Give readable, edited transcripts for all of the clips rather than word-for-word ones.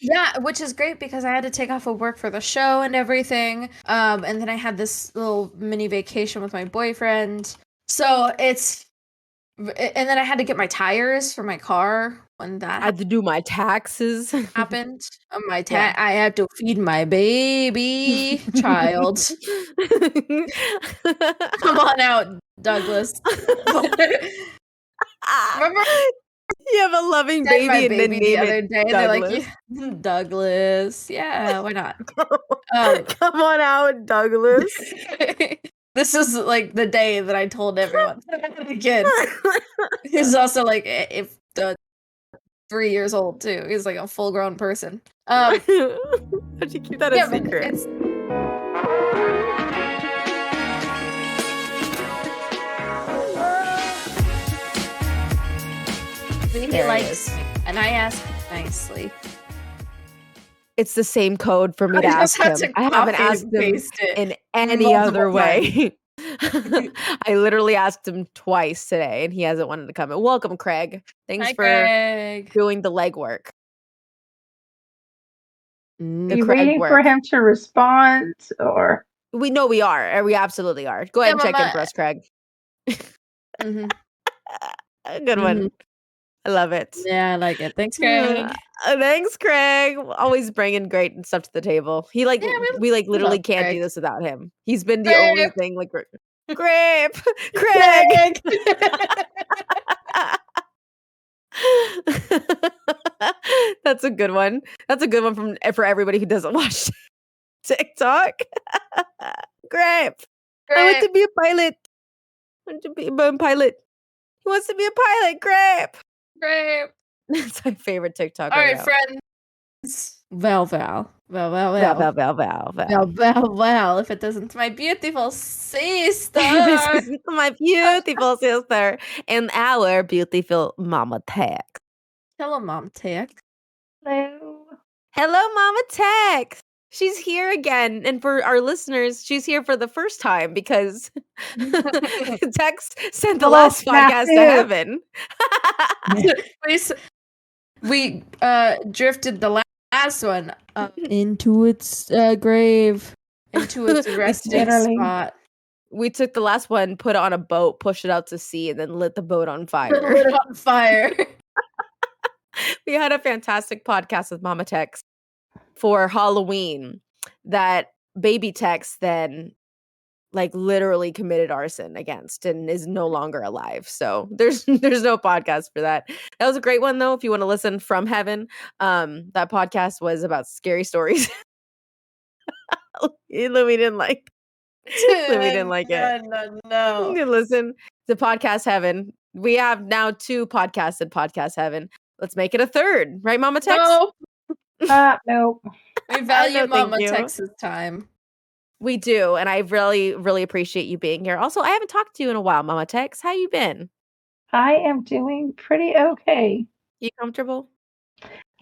Yeah, which is great because I had to take off of work for the show and everything. And then I had this little mini vacation with my boyfriend. So and then I had to get my tires for my car when I that had to do my taxes. happened. Yeah. I had to feed my baby child. Come on out, Douglas. Remember You have a loving I said my baby and then baby the name other it day, and they're like, Douglas. yeah, Douglas. Yeah, why not? Come on out, Douglas. This is like the day that I told everyone. The kid. He's also like if 3 years old too. He's like a full grown person. How'd you keep that a secret? He likes me, and I ask nicely. It's the same code for me to ask him. I haven't asked him in any other way. I literally asked him twice today, and he hasn't wanted to come. Welcome, Craig. Thanks for doing the legwork. Are you waiting for him to respond, or? We know we are. We absolutely are. Go ahead and check in for us, Craig. Good one. I love it. Yeah, I like it. Thanks, Craig. Thanks, Craig. Always bringing great stuff to the table. We literally can't do this without him. He's been the only thing like Grape, Craig. That's a good one. That's a good one for everybody who doesn't watch TikTok. Grape. I want to be a pilot. I want to be a pilot. He wants to be a pilot. Grape. That's my favorite TikTok. All right, friends. Val. If it doesn't, my beautiful sister. My beautiful sister and our beautiful MamaTex. Hello, MamaTex. Hello, MamaTex. She's here again. And for our listeners, she's here for the first time because Tex sent the last podcast to heaven. We drifted the last one into its grave, into its resting spot. We took the last one, put it on a boat, pushed it out to sea, and then lit the boat on fire. We had a fantastic podcast with MamaTex for Halloween that baby Tex then like literally committed arson against and is no longer alive. So there's no podcast for that. That was a great one though. If you want to listen from heaven, that podcast was about scary stories. Lumi didn't like it. No. You can listen to Podcast Heaven. We have now 2 podcasts in Podcast Heaven. Let's make it a 3rd, right, MamaTex? No. We value MamaTex's time. We do, and I really, really appreciate you being here. Also, I haven't talked to you in a while, MamaTex. How you been? I am doing pretty okay. You comfortable?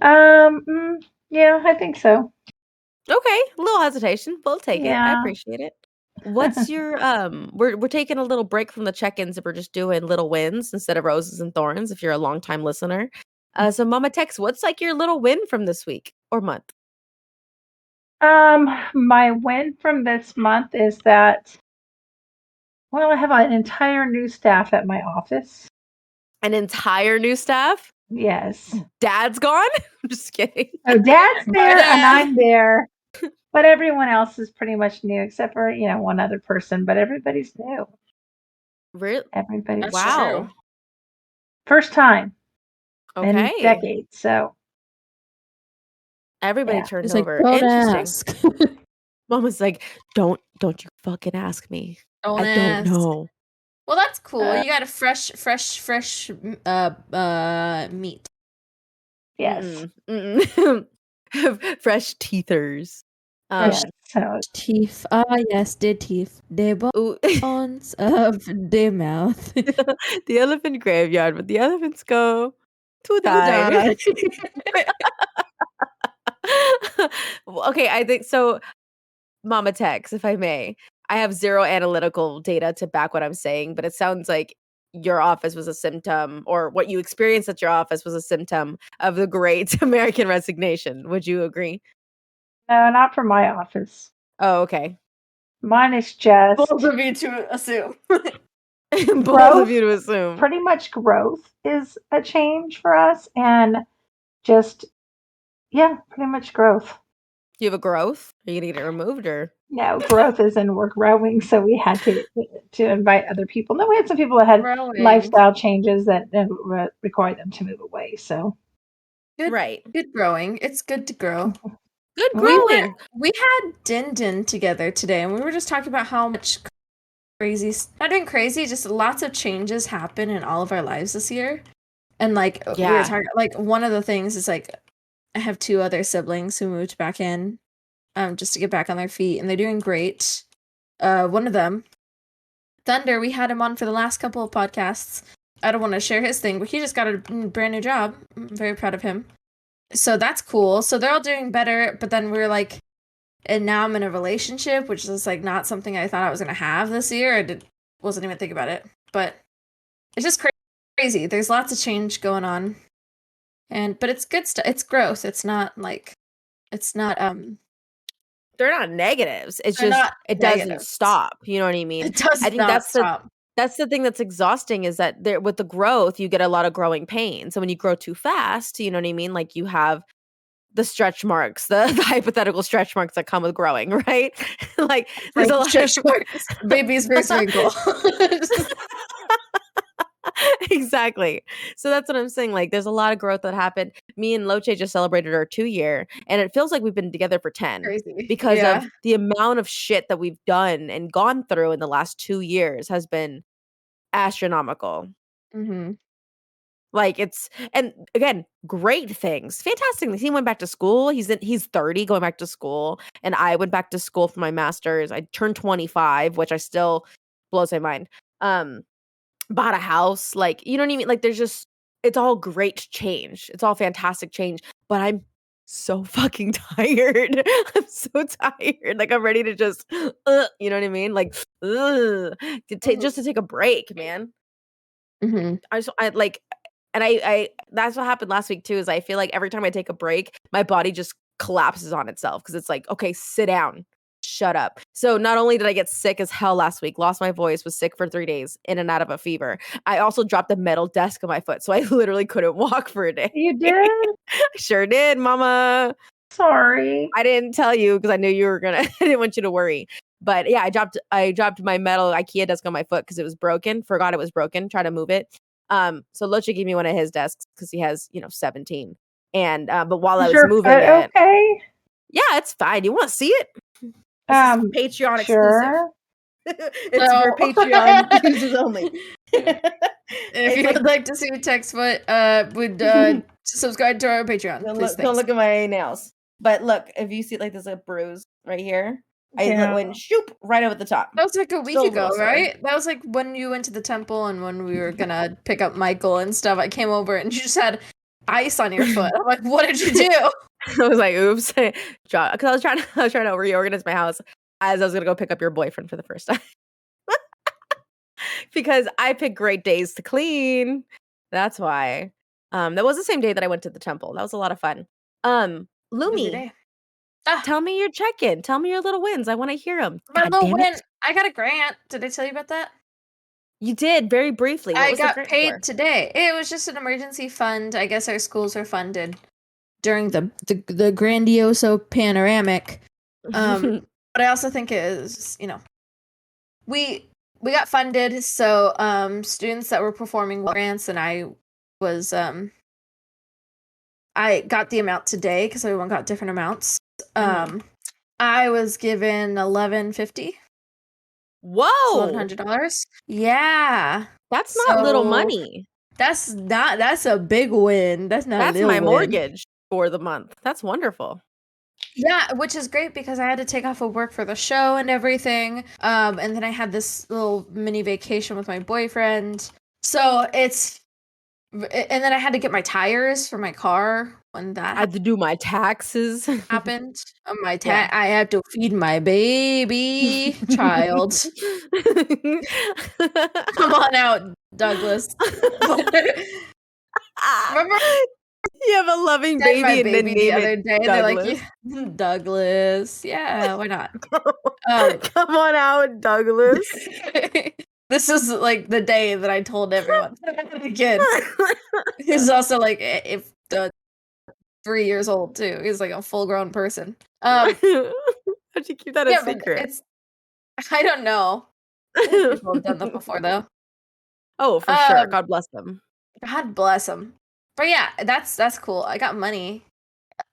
Yeah, I think so. Okay, a little hesitation. We'll take it. I appreciate it. What's your we're taking a little break from the check-ins and we're just doing little wins instead of roses and thorns if you're a long-time listener. So MamaTex, what's like your little win from this week or month? My win from this month is that, well, I have an entire new staff at my office. An entire new staff? Yes. Dad's gone? I'm just kidding. Oh, Dad's there and I'm there. But everyone else is pretty much new except for, one other person, but everybody's new. Really? Everybody's wow. First time. Okay. In decades, so. Everybody turned like, over. Don't Interesting. ask. Mom was like, don't you fucking ask me. Don't don't know. Well, that's cool. You got a fresh meat. Yes. Fresh teethers. Yes. Teeth. Yes, the teeth. The bones of the mouth. The elephant graveyard, but the elephants go to die. Okay, I think so. MamaTex, if I may. I have zero analytical data to back what I'm saying, but it sounds like your office was a symptom, or what you experienced at your office was a symptom of the Great American Resignation. Would you agree? No, not for my office. Oh, okay. Mine is just Bold of you to assume. Bold growth. of you to assume. Pretty much growth is a change for us, and just pretty much growth. Do you have a growth? Are you gonna get it removed, or? No, growth is in we're growing, so we had to invite other people. No, we had some people that had Growing. lifestyle changes that required them to move away. So Good, Right. good growing. It's good to grow. Good We growing. we had Din Din together today, and we were just talking about how much crazy, not doing crazy, just lots of changes happen in all of our lives this year. And like we were Yeah. talking, like one of the things is like I have 2 other siblings who moved back in, just to get back on their feet, and they're doing great. One of them, Thunder, we had him on for the last couple of podcasts. I don't want to share his thing, but he just got a brand new job. I'm very proud of him. So that's cool. So they're all doing better, but then we're like, and now I'm in a relationship, which is like not something I thought I was gonna have this year. Wasn't even thinking about it, but it's just crazy. There's lots of change going on, but it's good stuff. It's growth. It's not. They're not negatives. It's They're just not it doesn't negatives. stop. You know what I mean? It does I think not that's stop. the thing that's exhausting, is that there, with the growth, you get a lot of growing pain. So when you grow too fast, you know what I mean? Like you have the stretch marks, the hypothetical stretch marks that come with growing, right? Like there's a lot Stretch marks. Baby's first wrinkle. Exactly. So that's what I'm saying. Like there's a lot of growth that happened. Me and Loche just celebrated our 2-year, and it feels like we've been together for 10 Crazy. because Yeah. of the amount of shit that we've done and gone through in the last 2 years has been astronomical. Mm-hmm. Like and again, great things, fantastic things. He went back to school. He's 30, going back to school, and I went back to school for my master's. I turned 25, which I still blows my mind. Bought a house, like, you know what I mean? Like it's all great change. It's all fantastic change, but I'm so fucking tired. I'm so tired. Like I'm ready to just, you know what I mean? Like, just to take a break, man. Mm-hmm. I like, and I that's what happened last week too, is I feel like every time I take a break, my body just collapses on itself, because it's like, okay, sit down, shut up. So not only did I get sick as hell last week, lost my voice, was sick for 3 days, in and out of a fever, I also dropped a metal desk on my foot, so I literally couldn't walk for a day. you did? I sure did, mama. Sorry. I didn't tell you because I knew you were gonna. I didn't want you to worry. But yeah, I dropped my metal IKEA desk on my foot because it was broken. Forgot it was broken. Try to move it. So Loche gave me one of his desks because he has 17. And but while I was moving it, okay? yeah, it's fine. You want to see it? This is Patreon sure. exclusive. It's for Patreon users only. If you would like to see Tex foot, would subscribe to our Patreon. Don't look at my nails. But look, if you see, like, there's a bruise right here. I went shoop right over the top. That was like a week Still a ago, little sore. right? That was like when you went to the temple and when we were gonna pick up Michael and stuff. I came over and you just had ice on your foot. I'm like, what did you do? I was like, oops. Because I was trying to reorganize my house as I was gonna go pick up your boyfriend for the first time. Because I pick great days to clean. That's why. That was the same day that I went to the temple. That was a lot of fun. Busy Lumi, day. tell me your check-in. Tell me your little wins. I want to hear them. My little win. I got a grant. Did I tell you about that? You did, very briefly. What I was the got grant paid for? today. It was just an emergency fund. I guess our schools are funded during the grandioso panoramic. But I also think it is, we got funded, so students that were performing grants, and I was I got the amount today because everyone got different amounts. I was given $1,150. Whoa, $1,100. Yeah, that's not little money. That's a big win. That's not. That's my mortgage for the month. That's wonderful. Yeah, which is great because I had to take off of work for the show and everything. And then I had this little mini vacation with my boyfriend. So and then I had to get my tires for my car when that I had to do my taxes. happened. Yeah. I had to feed my baby child. Come on out, Douglas. Remember You have a loving I had my baby and then baby the name other it day, and they're like, Douglas. yeah, Douglas. Yeah, why not? Come on out, Douglas. This is like the day that I told everyone. The kid. He's also like if 3 years old too. He's like a full grown person. How'd you keep that a Yeah, but secret? it's I don't know. People have done that before though. Oh, for sure. God bless them. God bless them. But yeah, that's cool. I got money.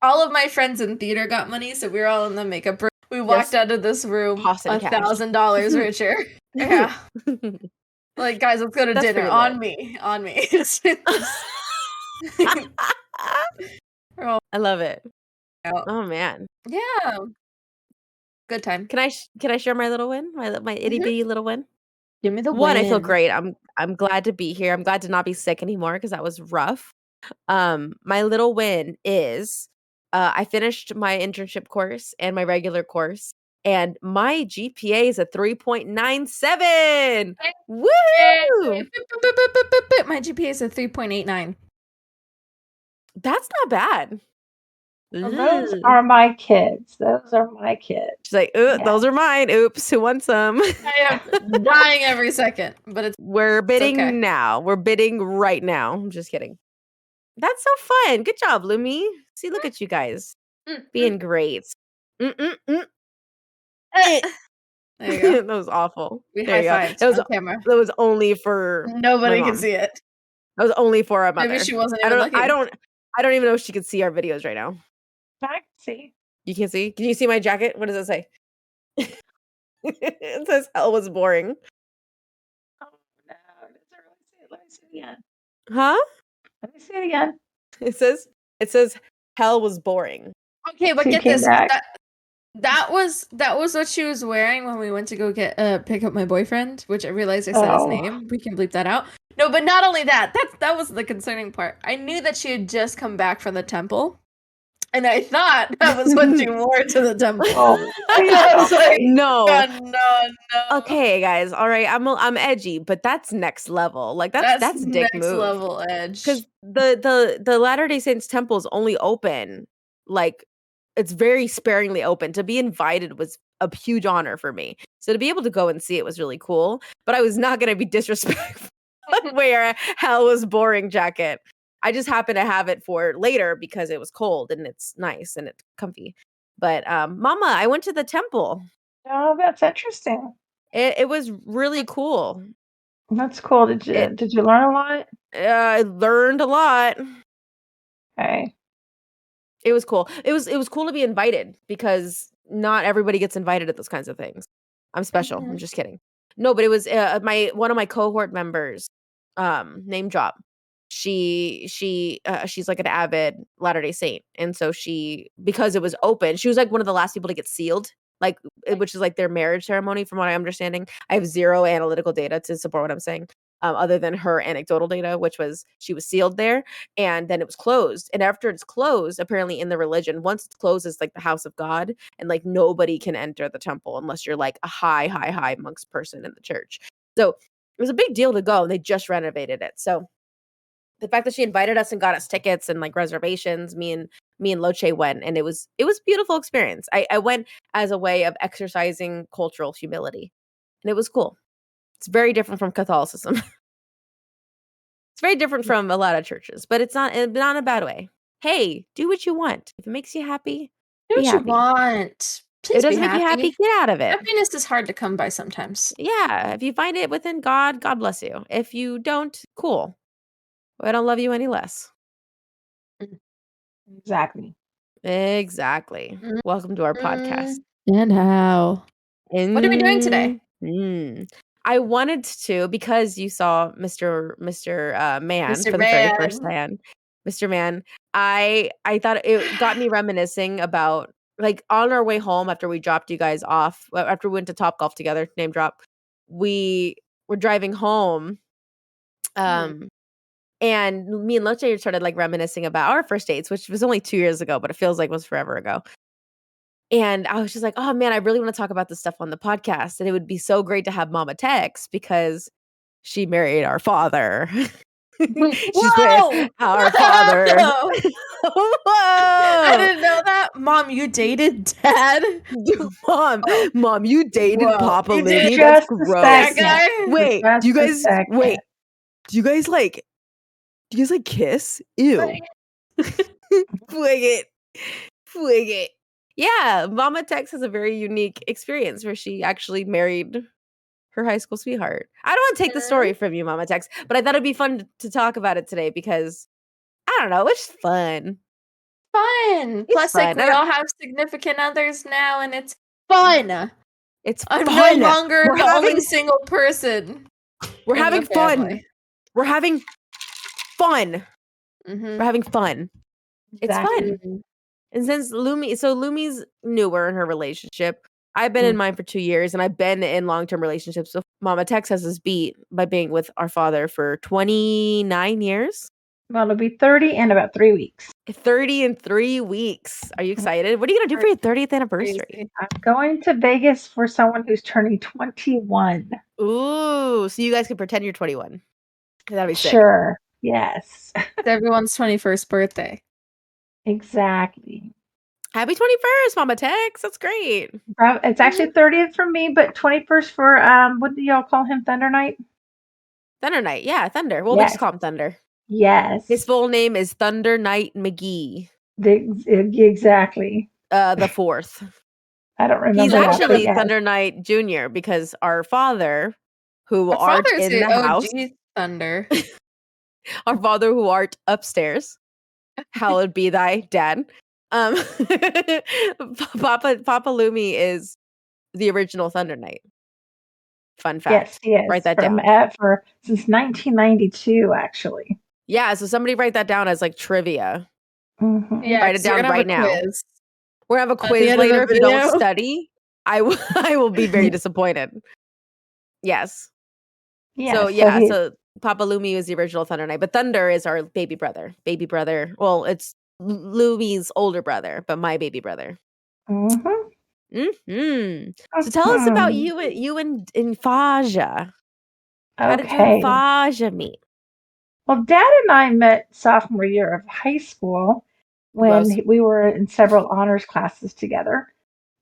All of my friends in theater got money, so we were all in the makeup room. We walked out of this room Tossing cash. $1,000 richer. Yeah. Like, guys, let's go to That's dinner. pretty On lit. me. On me. I love it. out. Oh man. Yeah. Good time. Can I share my little win? My itty bitty little win? Give me the One, I feel win. great. I'm glad to be here. I'm glad to not be sick anymore because that was rough. My little win is I finished my internship course and my regular course, and my GPA is a 3.97. Woo! My GPA is a 3.89. That's not bad. Well, those are my kids. Those are my kids. She's like, Yeah. those are mine. Oops, who wants some? I am dying every second, but We're bidding okay. now. We're bidding right now. I'm just kidding. That's so fun. Good job, Lumi. See, look at you guys being great. There you go. That was awful. We There you go. high-fived on camera. That was only for Nobody my can mom. see it. That was only for our mother. Maybe she wasn't I even don't. looking. I don't even know if she could see our videos right now. I can see. You can see. Can you see my jacket? What does it say? It says "Hell was boring." Oh no! Does it really see it? Let me see it again. Huh? Let me see it again. It says "Hell was boring." Okay, but She get came this. back. That was what she was wearing when we went to go get pick up my boyfriend, which I realized I said his Oh. name. We can bleep that out. No, but not only that. That was the concerning part. I knew that she had just come back from the temple, and I thought that was what she wore to the temple. Oh, I was like, No. no. Okay, guys. All right. I'm edgy, but that's next level. Like that's dick next move. level edge. Because the Latter-day Saints temple is only open, like it's very sparingly open. To be invited was a huge honor for me. So to be able to go and see it was really cool. But I was not going to be disrespectful and wear a "Hell was boring" jacket. I just happened to have it for later because it was cold and it's nice and it's comfy. But Mama, I went to the temple. Oh, that's interesting. It was really cool. That's cool. Did you learn a lot? I learned a lot. Okay. It was cool. It was cool to be invited because not everybody gets invited at those kinds of things. I'm special. I'm just kidding. No, but it was one of my cohort members, name drop. She's like an avid Latter-day Saint, and so because it was open, she was like one of the last people to get sealed, like which is like their marriage ceremony, from what I'm understanding. I have zero analytical data to support what I'm saying. Other than her anecdotal data, which was she was sealed there and then it was closed. And after it's closed, apparently in the religion, once it's closed, it's like the house of God, and like nobody can enter the temple unless you're like a high monks person in the church. So it was a big deal to go. They just renovated it. So the fact that she invited us and got us tickets and like reservations, me and Loche went, and it was a beautiful experience. I went as a way of exercising cultural humility, and it was cool. It's very different from Catholicism. It's very different from a lot of churches, but it's not in a bad way. Hey, do what you want. If it makes you happy, Do be what happy. you want. Please It doesn't be make you happy, get out of it. Happiness is hard to come by sometimes. Yeah, if you find it within God, God bless you. If you don't, cool. I don't love you any less. Exactly. Welcome to our podcast. And how? What are we doing today? I wanted to, because you saw Mr. Man Mr. for the very Man. first time. Mr. Man, I thought it got me reminiscing about, like, on our way home after we dropped you guys off, after we went to Topgolf together, name drop, we were driving home, And me and Loche started like reminiscing about our first dates, which was only 2 years ago, but it feels like it was forever ago. And I was just like, oh man, I really want to talk about this stuff on the podcast. And it would be so great to have MamaTex because she married our father. She's with our father. I Whoa. didn't know that. Mom, you dated Dad? Mom, you dated Whoa. Papa You Lumi? did That's Just a gross. that second. guy? Wait, Just do you a guys second. do you guys like kiss? Ew. Fwig it. Yeah, MamaTex has a very unique experience where she actually married her high school sweetheart. I don't want to take the story from you, MamaTex, but I thought it'd be fun to talk about it today because I don't know, it's fun. Fun. It's Plus, like, fun. we all have significant others now, and it's fun. It's I'm fun. no longer We're the having only single person. we're in the having fun. family. We're having fun. Mhm. We're having fun. It's Exactly. fun. And since Lumi's newer in her relationship, I've been in mine for 2 years, and I've been in long-term relationships. So MamaTex has us beat by being with our father for 29 years. Well, it'll be 30 in about 3 weeks. 30 in 3 weeks. Are you excited? What are you gonna do for your 30th anniversary? Crazy. I'm going to Vegas for someone who's turning 21. Ooh, so you guys can pretend you're 21. That'd be sick. Sure. Yes. It's everyone's 21st birthday. Exactly. Happy 21st, MamaTex. That's great. It's actually 30th for me, but 21st for what do y'all call him? Thunder Night? Thunder Night. Yeah, Thunder. Well, we Yes. just call him Thunder. Yes. His full name is Thunder Knight McGee. Exactly. The fourth. I don't remember He's that, but actually yes. Thunder Knight Jr. because our father, who Our art father's in the house, Thunder. our father who art upstairs, hallowed be thy dad. Papa Lumi is the original Thunder Knight. Fun fact. Yes, he is. Write that down. Since 1992, actually. Yeah, so somebody write that down as like trivia. Mhm. Yeah, Write it 'cause you're down gonna have right a now. quiz. We're gonna have a the quiz end of the later. If you don't video. study, I will be very disappointed. Yes. Yeah, So Papa Lumi is the original Thunder Knight, but Thunder is our baby brother. Baby brother. Well, it's Lumi's older brother, but my baby brother. Mm-hmm. So tell us about you and Faja. How did you and Okay. Faja meet? Well, Dad and I met sophomore year of high school when Gross. we were in several honors classes together,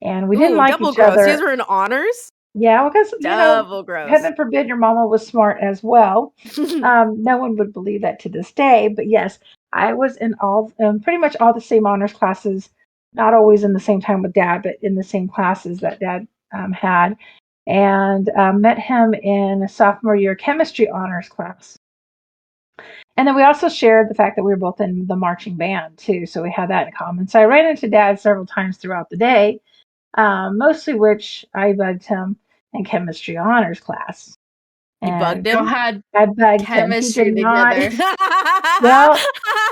and we didn't Ooh, like double each gross. other. These were in honors? Yeah, because Double gross. heaven forbid your mama was smart as well. No one would believe that to this day, but yes, I was in pretty much all the same honors classes, not always in the same time with Dad, but in the same classes that Dad had, and met him in a sophomore year chemistry honors class. And then we also shared the fact that we were both in the marching band too, so we had that in common. So I ran into Dad several times throughout the day, mostly which I bugged him in chemistry honors class. You bugged Y'all him? had I bugged him. He chemistry did not. together. Well,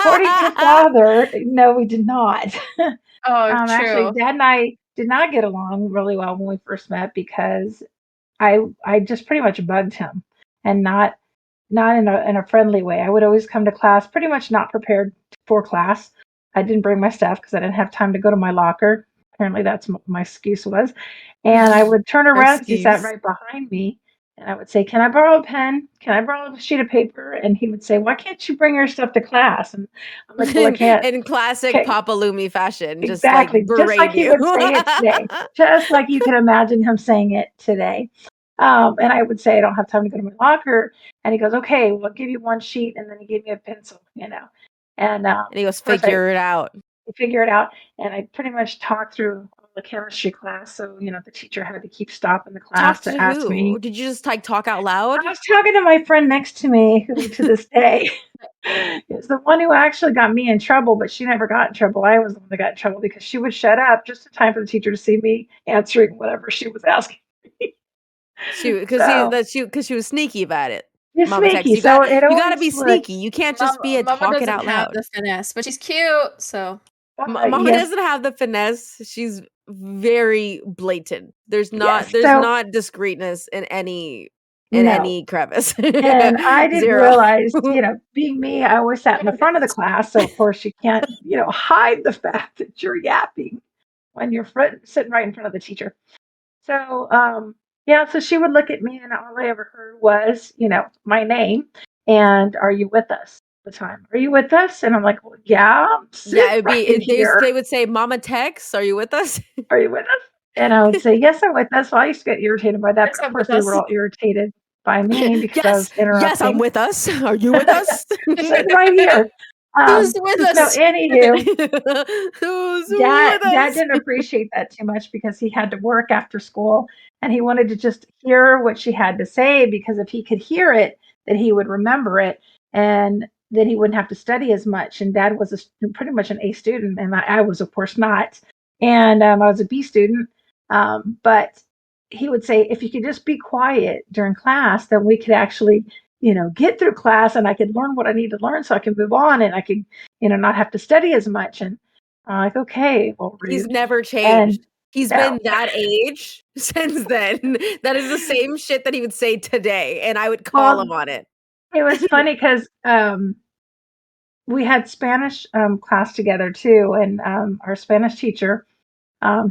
according to Father, no, we did not. Oh, Actually, true. Dad and I did not get along really well when we first met because I just pretty much bugged him, and not in a friendly way. I would always come to class pretty much not prepared for class. I didn't bring my stuff because I didn't have time to go to my locker. Apparently, that's what my excuse was. And I would turn around because he sat Excuse. right behind me, and I would say, "Can I borrow a pen? Can I borrow a sheet of paper?" And he would say, "Why can't you bring your stuff to class?" And I'm like, "Well, I can't." In classic Okay, Papa Lumi fashion, just like exactly, just like berate he you. would say it today, just like you can imagine him saying it today. And I would say, "I don't have time to go to my locker." And he goes, "Okay, well, I'll give you one sheet." And then he gave me a pencil, And And he goes, of course, I figure it out. figure it out. And I pretty much talked through all the chemistry class. So, the teacher had to keep stopping the class Talk to to ask who? me. Did you just like talk out loud? I was talking to my friend next to me, who to this day is the one who actually got me in trouble, but she never got in trouble. I was the one that got in trouble because she would shut up just in time for the teacher to see me answering whatever she was asking me. Because she was sneaky about it. You're MamaTex, sneaky, you so got it you got to always be would. sneaky. You can't just be a Mama talk it doesn't out have loud. the finesse, but she's cute, so. Mama Yes, doesn't have the finesse. She's very blatant. There's yes. not So discreetness in any in No. any crevice. And I didn't 0. realize, being me, I always sat in the front of the class. So, of course, you can't, hide the fact that you're yapping when you're sitting right in front of the teacher. So, yeah, so she would look at me, and all I ever heard was, my name and "Are you with us?" All the time. "Are you with us?" And I'm like, "Well, yeah, I'm Yeah, sitting it'd right be here. they would say, "MamaTex, are you with us?" Are you with us?" And I would say, "Yes, I'm with us." Well, I used to get irritated by that, Yes, but of I'm course with they were us. all irritated by me because I was Yes, I'm interrupting. with us. Are you with us? Sitting right here. Who's with So us? anywho, Who's Dad with Dad us? didn't appreciate that too much because he had to work after school, and he wanted to just hear what she had to say, because if he could hear it, then he would remember it, and then he wouldn't have to study as much. And Dad was pretty much an A student, and I was, of course, not. And I was a B student. But he would say, if you could just be quiet during class, then we could actually, get through class, and I could learn what I need to learn so I can move on, and I could, not have to study as much. And I'm like, "Okay, well, He's rude." never And changed. He's no, been that age since then. That is the same shit that he would say today, and I would call him well, on it. it was funny because we had Spanish class together too, and our Spanish teacher,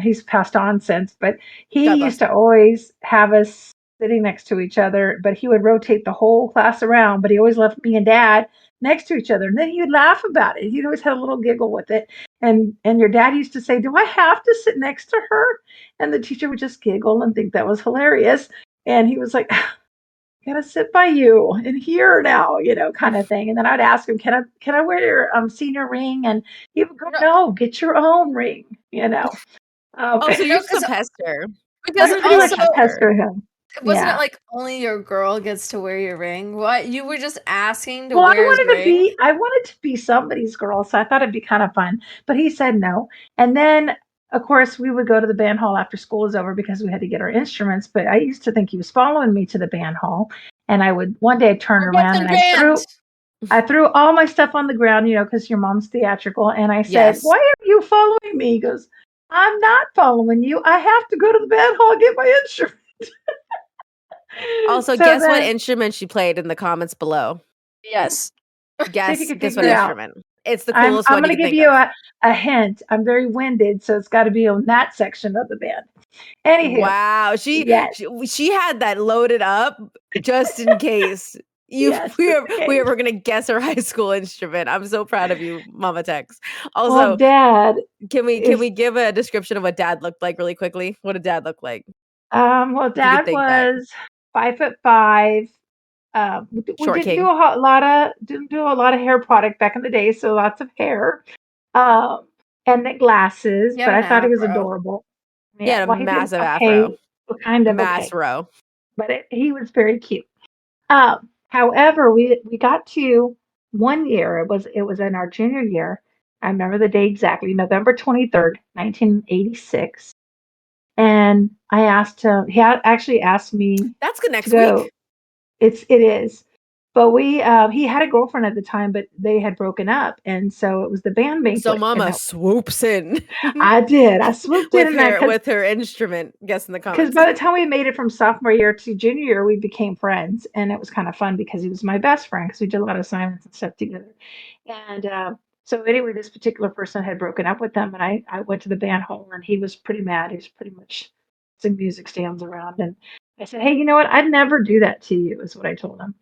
he's passed on since, but he God used bless to him. always have us sitting next to each other, but he would rotate the whole class around, but he always left me and Dad next to each other, and then he would laugh about it. He'd always had a little giggle with it, and your dad used to say, "Do I have to sit next to her?" And the teacher would just giggle and think that was hilarious, and he was like, "Gotta sit by you and here now," kind of thing. And then I'd ask him, "Can I wear your senior ring?" And he would go, No, "No, get your own ring." Oh, so you're just a because pester. because I You're pretty just a much also pester. pester him. wasn't it Yeah. like only your girl gets to wear your ring? What, you were just asking to Well, wear his ring? I wanted to be somebody's girl, so I thought it'd be kind of fun. But he said no. And then, of course, we would go to the band hall after school was over because we had to get our instruments. But I used to think he was following me to the band hall. And I would one day I'd turn We're both around in and band. I threw all my stuff on the ground, because your mom's theatrical. And I said, Yes. "Why are you following me?" He goes, "I'm not following you. I have to go to the band hall and get my instrument." Also, So guess what then, instrument she played in the comments below? Yes. see if you can Guess figure what it out. instrument? It's the I'm coolest I'm one you gonna can give think you of. a hint. I'm very winded, so it's got to be on that section of the band. Anywho, Wow, yes, she had that loaded up just in case you yes, just in we case. were gonna guess her high school instrument. I'm so proud of you, Mama Tex. Well, Also, Dad can is we give a description of what Dad looked like really quickly? What did Dad look like? If you could Dad think back, was 5'5". We short didn't do king. didn't do a lot of hair product back in the day, so lots of hair, um, and the glasses. He had But an I thought he was afro. adorable. He Yeah, had a well, he didn't. massive Okay, afro, well, kind of mass okay, row. but he was very cute. However, we got to one year. It was in our junior year. I remember the day exactly, November 23rd, 1986. And I asked him. He had actually asked me That's good to next go. week. It is, but he had a girlfriend at the time, but they had broken up, and so it was the band So banquet, and Mama swoops in I did. I swooped in, with and I her because with her instrument. Guess in the because comments. by the time we made it from sophomore year to junior year, we became friends, and it was kind of fun because he was my best friend because we did a lot of assignments and stuff together. And so anyway, this particular person had broken up with them, and I went to the band hall, and he was pretty mad. He was pretty much some music stands around, and I said, "Hey, you know what? I'd never do that to you," is what I told him,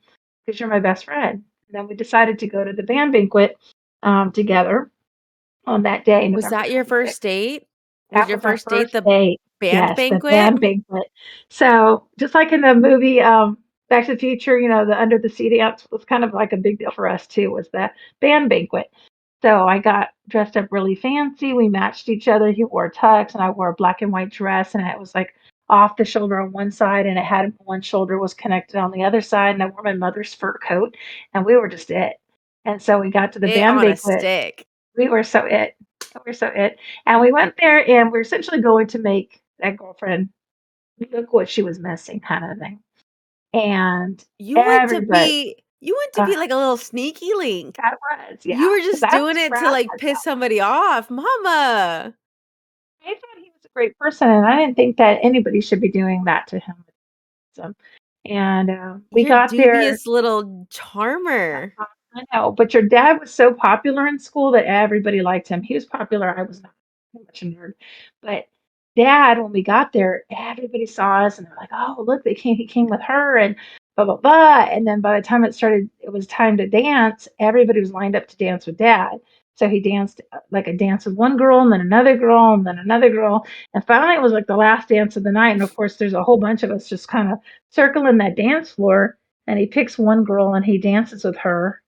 because you're my best friend. And then we decided to go to the band banquet together on that day, Was November that your 26th. first date? Was That your was our first date first the date. band Yes, the banquet? band banquet. So just like in the movie Back to the Future, the under the sea dance was kind of like a big deal for us too, was the band banquet. So I got dressed up really fancy. We matched each other. He wore a tux and I wore a black and white dress, and it was like off the shoulder on one side, and it had one shoulder was connected on the other side, and I wore my mother's fur coat, and we were just it. And so we got to the It band on a banquet. stick. We were so it. We were so it. And we went there, and we're essentially going to make that girlfriend look what she was missing, kind of thing. And everybody, You went to uh, be like a little sneaky link. that was, yeah, You were because just I doing was it to proud of like piss myself. somebody off, Mama. I thought he was a great person, and I didn't think that anybody should be doing that to him. So, And we You're got there. dubious little charmer. I know, but your dad was so popular in school that everybody liked him. He was popular. I was not too much a nerd. But dad, when we got there, everybody saw us and they're like, oh, look, he came with her and blah, blah, blah. And then by the time it was time to dance, everybody was lined up to dance with dad. So he danced like a dance with one girl and then another girl and then another girl. And finally, it was like the last dance of the night. And of course, there's a whole bunch of us just kind of circling that dance floor. And he picks one girl and he dances with her,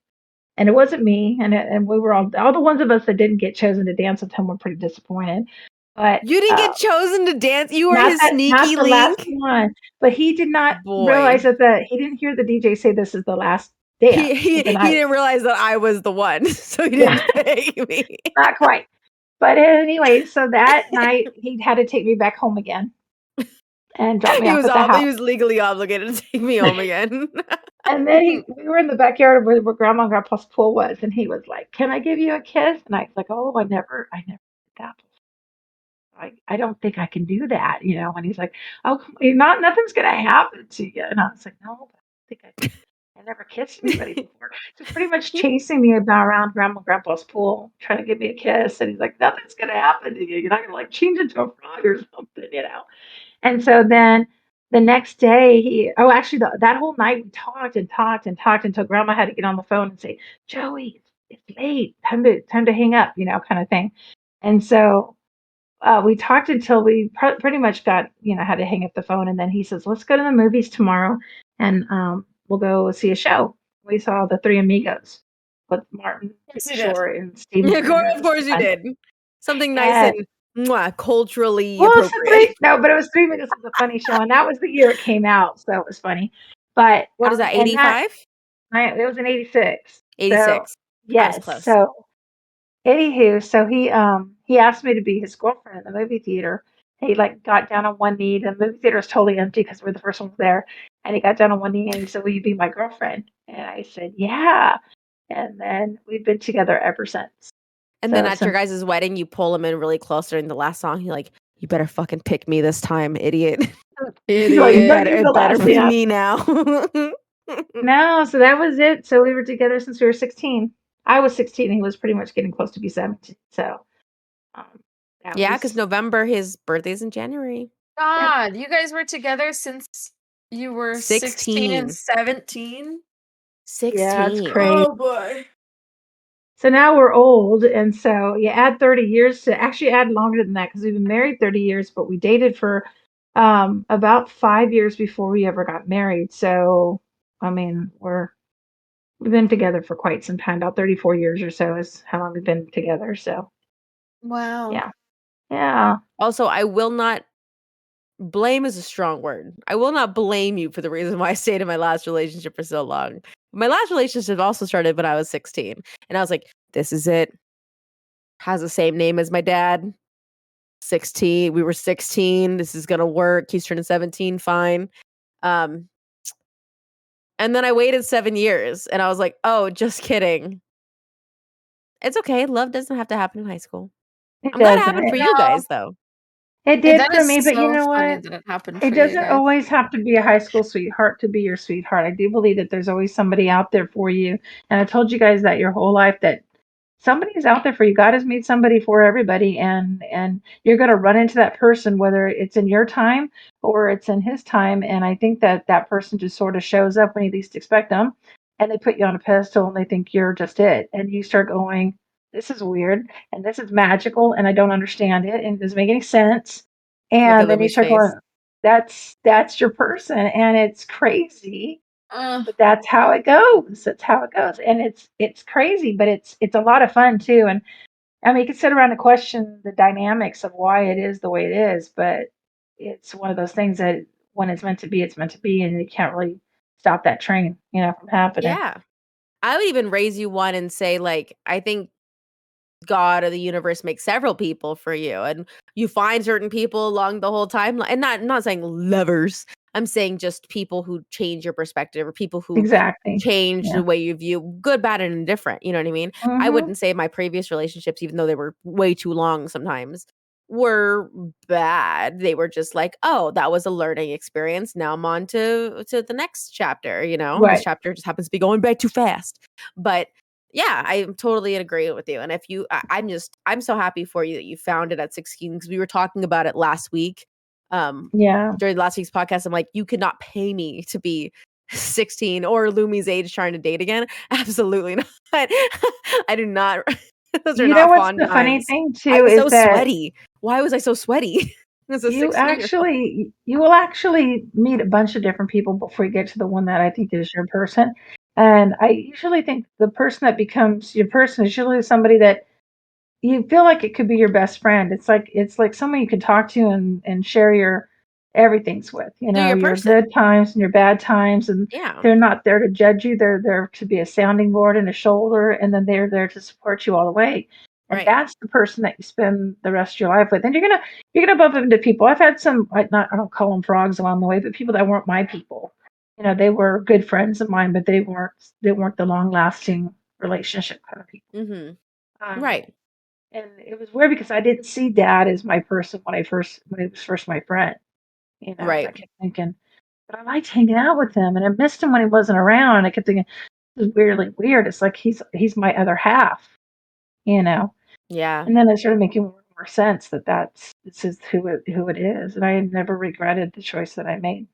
and it wasn't me, and we were all the ones of us that didn't get chosen to dance with him were pretty disappointed. But You didn't get chosen to dance. You were not his that not sneaky the last link. one. But he did not realize Boy. that he didn't hear the DJ say this is the last He, dance he, of the he night. didn't realize that I was the one, so he Yeah, didn't pay me. not quite. But anyway, so that night he had to take me back home again and drop me off at the He house. was legally obligated to take me home again. And then we were in the backyard where Grandma and Grandpa's pool was, and he was like, "Can I give you a kiss?" And I was like, "Oh, I never did that. I don't think I can do that, you know." And he's like, "Oh, nothing's gonna happen to you." And I was like, "No, but I think I never kissed anybody before." Just pretty much chasing me about around Grandma and Grandpa's pool, trying to give me a kiss. And he's like, "Nothing's gonna happen to you. You're not gonna like change into a frog or something, you know." And so then the next day, actually, that whole night we talked and talked and talked until Grandma had to get on the phone and say, "Joey, it's late. Time to hang up," kind of thing. And so we talked until we pretty much got, had to hang up the phone. And then he says, "Let's go to the movies tomorrow and we'll go see a show." We saw The Three Amigos with Martin Yes, you did. Short and Steven Of Tyler. It was course you fun. did. Something nice And and culturally well, it's the appropriate. no, but it was Three Amigos was a funny show, and that was the year it came out, so it was funny. But What is that, and that 85? it was in '86. So 86. I was yes, close. so anywho, so he asked me to be his girlfriend at the movie theater. He like got down on one knee. The movie theater was totally empty because we're the first ones there. And he got down on one knee and he said, "Will you be my girlfriend?" And I said, "Yeah." And then we've been together ever since. And then So at your since guys' wedding, you pull him in really close during the last song. You're like, "You better fucking pick me this time, idiot." he's like, "You better give me the It better last be dance." me now. No, so that was it. So we were together since we were 16. I was 16 and he was pretty much getting close to be 17. So um, that Yeah, because was November, his birthday's in January. yep. God, you guys were together since you were 16 and 16. 17? Yeah, it's 16. crazy. Oh boy. So now we're old, and so you add 30 years to actually add longer than that because we've been married 30 years, but we dated for about 5 years before we ever got married. So I mean, we've been together for quite some time, about 34 years or so is how long we've been together. So Wow. yeah, yeah, Also, I will not blame is a strong word. I will not blame you for the reason why I stayed in my last relationship for so long. My last relationship also started when I was 16. And I was like, this is it. Has the same name as my dad. 16. We were 16. This is gonna work. He's turning 17. Fine. Um, and then I waited 7 years and I was like, oh, just kidding. It's okay. Love doesn't have to happen in high school. it I'm glad it doesn't. happened for you No. guys though. It Yeah, did that for is me, but you so know funny what? that it happened It for you doesn't guys. always have to be a high school sweetheart to be your sweetheart. I do believe that there's always somebody out there for you. And I told you guys that your whole life that somebody is out there for you. God has made somebody for everybody, and you're going to run into that person whether it's in your time or it's in his time. And I think that that person just sort of shows up when you least expect them, and they put you on a pedestal and they think you're just it, and you start going, "This is weird and this is magical and I don't understand it and it doesn't make any sense." Look at And then you Lumi's start going, face. that's your person, and it's crazy, Uh, but that's how it goes. That's how it goes, and it's crazy, but it's a lot of fun too. And I mean, you can sit around and question the dynamics of why it is the way it is, but it's one of those things that when it's meant to be, it's meant to be, and you can't really stop that train, from happening. Yeah. I would even raise you one and say, like, I think God or the universe makes several people for you, and you find certain people along the whole time, and not saying lovers. I'm saying just people who change your perspective or people who Exactly. change Yeah. the way you view good, bad, and indifferent. You know what I mean? I Hmm. wouldn't say my previous relationships, even though they were way too long sometimes, were bad. They were just like, oh, that was a learning experience. Now I'm on to the next chapter, you know? This Right. chapter just happens to be going by too fast. But yeah, I'm totally in agreement with you. And if you I'm so happy for you that you found it at 16, because we were talking about it last week. Yeah. During last week's podcast, I'm like, you could not pay me to be 16 or Lumi's age trying to date again. Absolutely not. I do not. Those are You know not what's fond the funny times. thing I too was is so that sweaty. Why was I so sweaty as a 16-year-old? you will actually meet a bunch of different people before you get to the one that I think is your person. And I usually think the person that becomes your person is usually somebody that you feel like it could be your best friend. It's like someone you can talk to and share your everything's with. You They're know, your your person. good times and your bad times, and Yeah. they're not there to judge you. They're there to be a sounding board and a shoulder, and then they're there to support you all the way. And Right. that's the person that you spend the rest of your life with. And you're gonna bump into people. I've had some, I don't call them frogs along the way, but people that weren't my people. You know, they were good friends of mine, but they weren't the long lasting relationship kind of people. Mm-hmm. Um, Right. and it was weird because I didn't see dad as my person when he was first my friend. You know, and I Right. kept thinking, but I liked hanging out with him, and I missed him when he wasn't around. And I kept thinking, this is weirdly weird. It's like he's my other half, you know. Yeah. And then it started making more sense that this is who it is, and I never regretted the choice that I made.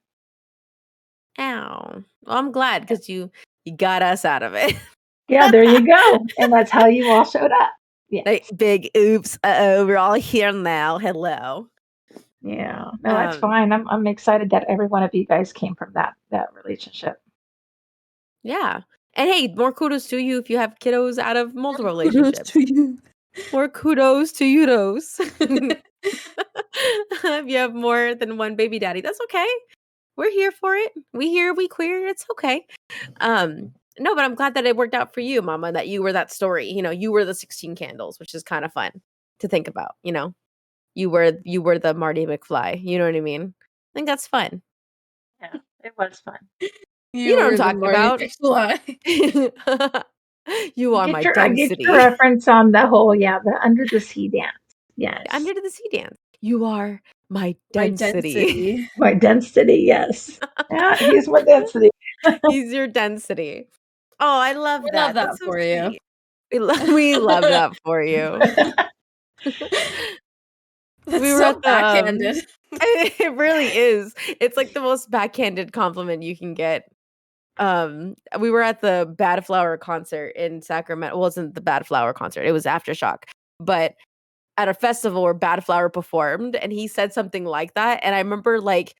Ow. Well, I'm glad because you got us out of it. Yeah, there you go, and that's how you all showed up. Yeah, Like big oops. Uh-oh, we're all here now. Hello. yeah. No, that's Um, fine. I'm excited that every one of you guys came from that relationship. yeah. And hey, more kudos to you if you have kiddos out of multiple Kudos relationships. to you. More kudos to you, those. If you have more than one baby daddy, that's okay. We're here for it. We queer. It's okay. No, but I'm glad that it worked out for you, Mama, that you were that story. You know, you were the 16 candles, which is kind of fun to think about, you know. You were the Marty McFly. You know what I mean? I think that's fun. Yeah, it was fun. You You know what I'm were the talking Marty about. McFly. You are my I get your density. reference on the under the sea dance. Yes. Under the sea dance. You are my My density. density. My density, yes. Yeah, he's my density. He's your density. Oh, I love We love that. that That's so for you. sweet. We love that for you. That's We were so at the backhanded. it really is. It's like the most backhanded compliment you can get. We were at the Bad Flower concert in Sacramento. Well, it wasn't the Bad Flower concert. It was Aftershock. But at a festival where Bad Flower performed, and he said something like that, and I remember like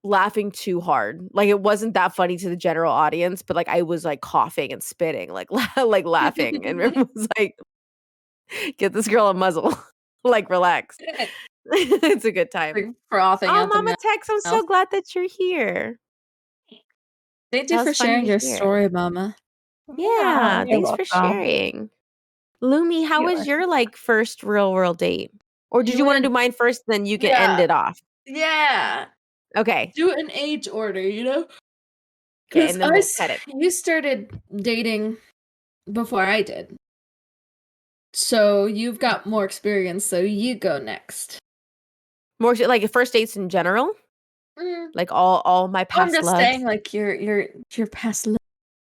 laughing too hard. Like it wasn't that funny to the general audience, but like I was like coughing and spitting, like like laughing, and everyone was like, "Get this girl a muzzle." Like relax. It's a good time. Like frothing Oh, at the Mama Tex, I'm so mouth. glad that you're here. Thank you That for was fun sharing to your hear. story, Mama. Yeah, You're thanks for welcome. sharing. Lumi, how You was are. your like first real world date? Or did You you want to do went, mine first, then you can end yeah, it off? yeah. Okay. Do an age order, you know? Okay, Because and then we'll cut it. you started dating before I did. So you've got more experience, so you go next. More like first dates in general? Mm, Like all my I'm past just loves. saying, like your past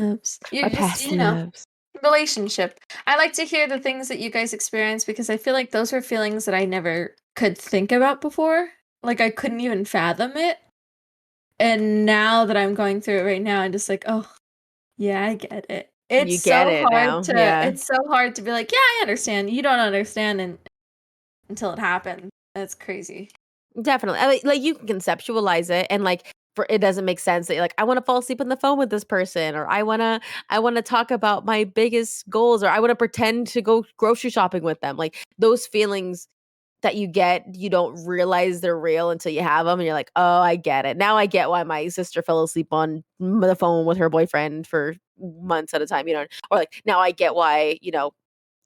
loves. You My just, past loves. relationship. I like to hear the things that you guys experience because I feel like those are feelings that I never could think about before. Like I couldn't even fathom it. And now that I'm going through it right now, I'm just like, oh, yeah, I get it. You get it now. Yeah. It's so hard to be like, yeah, I understand. You don't understand until it happens. That's crazy. Definitely. Like you can conceptualize it and like for it doesn't make sense that you're like I want to fall asleep on the phone with this person or I want to talk about my biggest goals or I want to pretend to go grocery shopping with them. Like those feelings that you get, you don't realize they're real until you have them and you're like, "Oh, I get it. Now I get why my sister fell asleep on the phone with her boyfriend for months at a time, you know." Or like now I get why,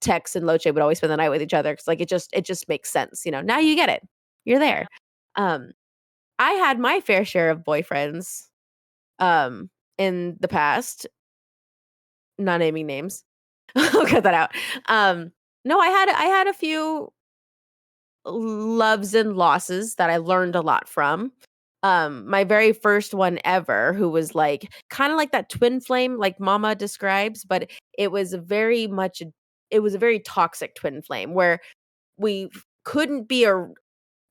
Tex and Loche would always spend the night with each other cuz like it just makes sense, you know. Now you get it. You're there. Um I had my fair share of boyfriends um in the past, not naming names. I'll cut that out. No, I had a few loves and losses that I learned a lot from. My very first one ever, who was like kind of like that twin flame, like Mama describes, but it was it was a very toxic twin flame where we couldn't be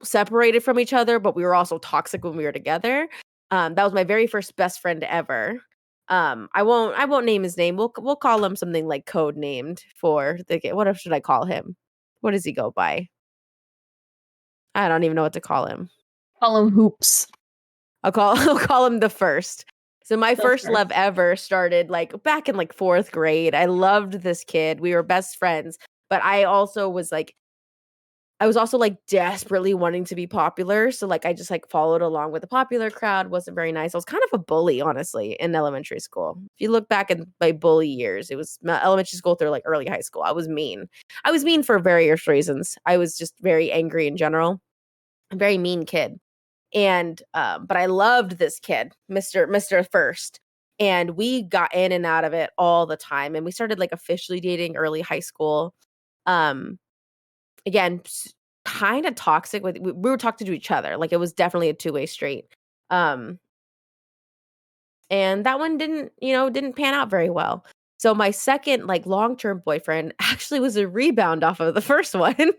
separated from each other, but we were also toxic when we were together. That was my very first best friend ever. I won't name his name. We'll call him something like code named for the what should I call him? What does he go by? I don't even know what to call him. Call him Hoops. I'll call him the first. So my The first love first. ever started like back in like 4th grade. I loved this kid. We were best friends, but I was also like desperately wanting to be popular. So like I just like followed along with the popular crowd. Wasn't very nice. I was kind of a bully, honestly, in elementary school. If you look back at my bully years, it was elementary school through like early high school. I was mean. I was mean for various reasons. I was just very angry in general. A very mean kid. And but I loved this kid, Mr. First. And we got in and out of it all the time. And we started like officially dating early high school. Um Again, kind of toxic we were talking to each other. Like it was definitely a two-way street. Um and that one didn't pan out very well. So my second like long-term boyfriend actually was a rebound off of the first one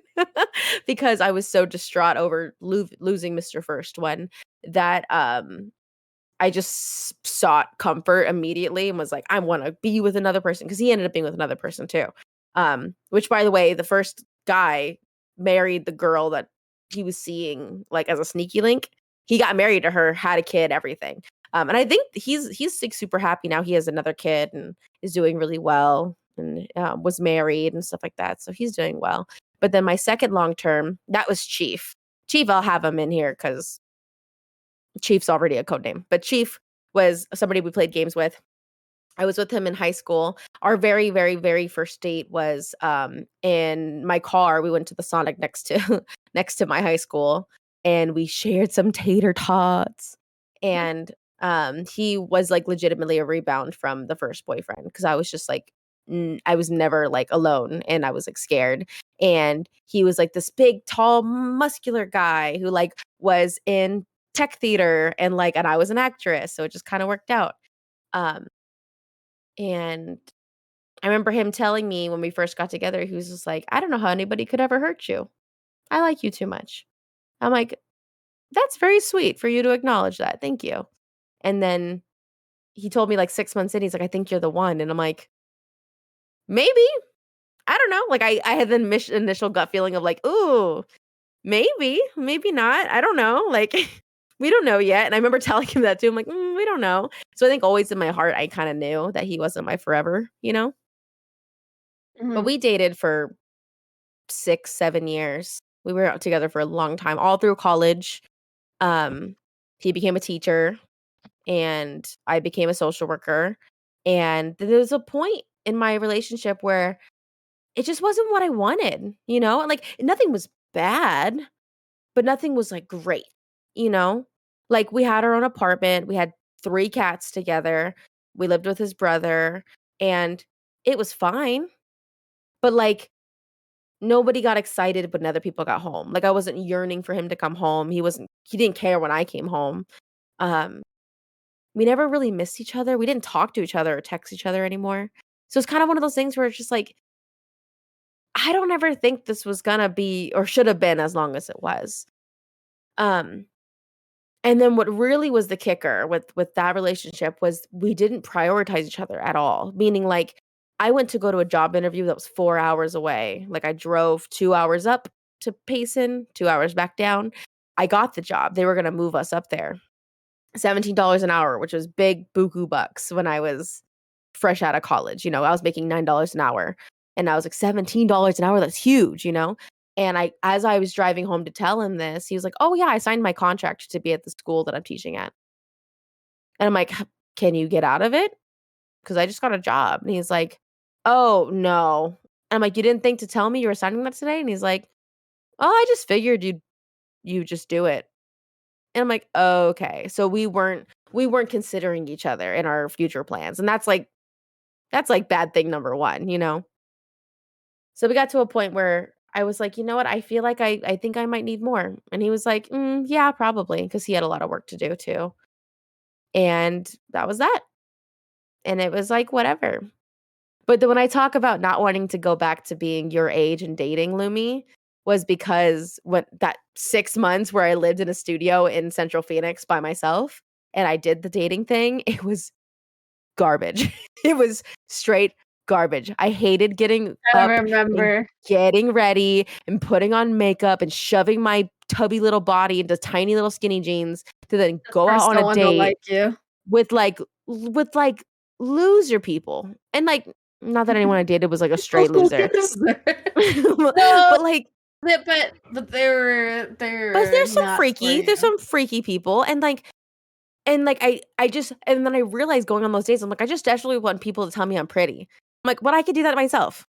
because I was so distraught over losing Mr. First one that I just sought comfort immediately and was like, I want to be with another person because he ended up being with another person too. Which by the way, the first guy married the girl that he was seeing like as a sneaky link. He got married to her, had a kid, everything. And I think he's like super happy now. He has another kid and is doing really well and was married and stuff like that. So he's doing well. But then my second long term, that was Chief. Chief, I'll have him in here because Chief's already a code name, but Chief was somebody we played games with. I was with him in high school. Our very, very, very first date was in my car. We went to the Sonic next to next to my high school, and we shared some tater tots. And he was like legitimately a rebound from the first boyfriend because I was just like I was never like alone and I was like scared. And he was like this big, tall, muscular guy who like was in tech theater and I was an actress, so it just kind of worked out. Um and I remember him telling me when we first got together, he was just like, I don't know how anybody could ever hurt you. I like you too much. I'm like, that's very sweet for you to acknowledge that. Thank you. And then he told me like 6 months in, he's like, I think you're the one. And I'm like, maybe. I don't know. Like I had the initial gut feeling of like, ooh, maybe, maybe not. I don't know. Like we don't know yet. And I remember telling him that too. I'm like, we don't know. So I think always in my heart, I kind of knew that he wasn't my forever, you know? But Mhm. we dated for 6, 7 years. We were out together for a long time, all through college. He became a teacher and I became a social worker. And there was a point in my relationship where it just wasn't what I wanted, you know? Like nothing was bad, but nothing was like great, you know? Like we had our own apartment, we had 3 cats together, we lived with his brother, and it was fine. But like nobody got excited when other people got home. Like I wasn't yearning for him to come home. He didn't care when I came home. Um we never really missed each other. We didn't talk to each other or text each other anymore. So it's kind of one of those things where it's just like I don't ever think this was gonna be or should have been as long as it was. Um And then what really was the kicker with that relationship was we didn't prioritize each other at all. Meaning like I went to go to a job interview that was 4 hours away. Like I drove 2 hours up to Payson, 2 hours back down. I got the job. They were going to move us up there. $17 an hour, which was big buku bucks when I was fresh out of college. You know, I was making $9 an hour. And I was like, $17 an hour, that's huge, you know? And as I was driving home to tell him this, he was like, oh yeah, I signed my contract to be at the school that I'm teaching at. And I'm like, can you get out of it? Because I just got a job. And he's like, oh no. And I'm like, you didn't think to tell me you were signing that today? And he's like, oh, I just figured you just do it. And I'm like, oh, okay. So we weren't considering each other in our future plans. And that's like bad thing number one, you know? So we got to a point where I was like, you know what? I feel like I think I might need more. And he was like, yeah, probably, because he had a lot of work to do too. And that was that. And it was like, whatever. But then when I talk about not wanting to go back to being your age and dating, Lumi, was because when that 6 months where I lived in a studio in Central Phoenix by myself and I did the dating thing, it was garbage. It was straight garbage. I hated getting I up and remember. getting ready and putting on makeup and shoving my tubby little body into tiny little skinny jeans to then go out First, on no a one will date like you. with like loser people. And like, not that anyone I dated was like a straight loser. No, But like, but they're but there's some not for freaky, you. there's some freaky people. And like I just, and then I realized going on those dates, I'm like, I just desperately want people to tell me I'm pretty. I'm like, but I could do that myself.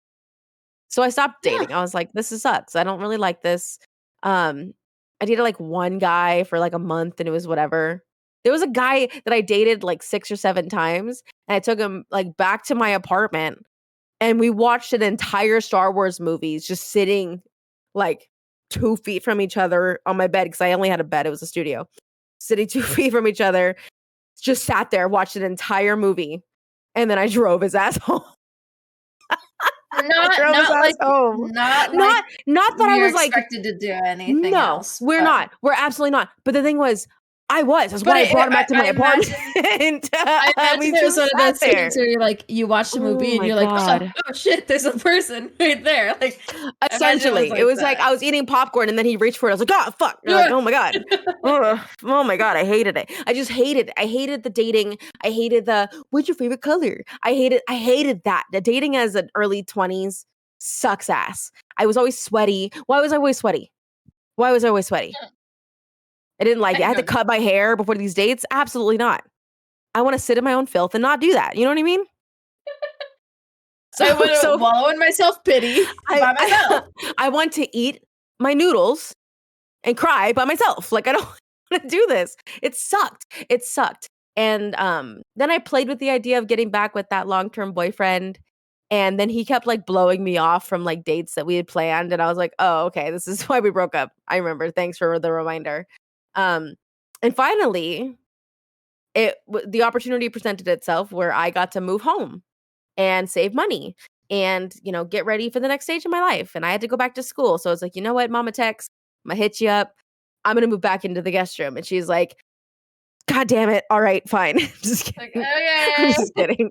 So I stopped Yeah. dating. I was like, this sucks. I don't really like this. I dated like one guy for like a month and it was whatever. There was a guy that I dated like 6 or 7 times and I took him like back to my apartment and we watched an entire Star Wars movies just sitting like 2 feet from each other on my bed because I only had a bed. It was a studio. Sitting 2 feet from each other, just sat there, watched an entire movie, and then I drove his ass home. Not Not that I we are was like, expected to do anything no, else. we're but- not. We're absolutely not. But the thing was, That's But why I brought him back to my I apartment. I imagine it was one of those things where you're like, you watch the Oh movie and my you're like, God. oh shit, there's a person right there. Like, Essentially, it was like I was eating popcorn and then he reached for it. I was like, oh fuck! You're like, oh my God, oh my God, I hated it. I hated the dating. I hated the what's your favorite color? I hated that. The dating as an early 20s sucks ass. I was always sweaty. Why was I always sweaty? I didn't like it. I had to cut my hair before these dates. Absolutely not. I want to sit in my own filth and not do that. You know what I mean? So I want to wallow in my self-pity by myself. I want to eat my noodles and cry by myself. Like, I don't want to do this. It sucked. And then I played with the idea of getting back with that long-term boyfriend. And then he kept like blowing me off from like dates that we had planned. And I was like, oh, okay, this is why we broke up. I remember. Thanks for the reminder. And finally, the opportunity presented itself where I got to move home and save money and, get ready for the next stage of my life. And I had to go back to school. So I was like, you know what, MamaTex, I'm going to hit you up. I'm going to move back into the guest room. And she's like, God damn it. All right, fine. Just kidding. Like, okay. I'm just kidding.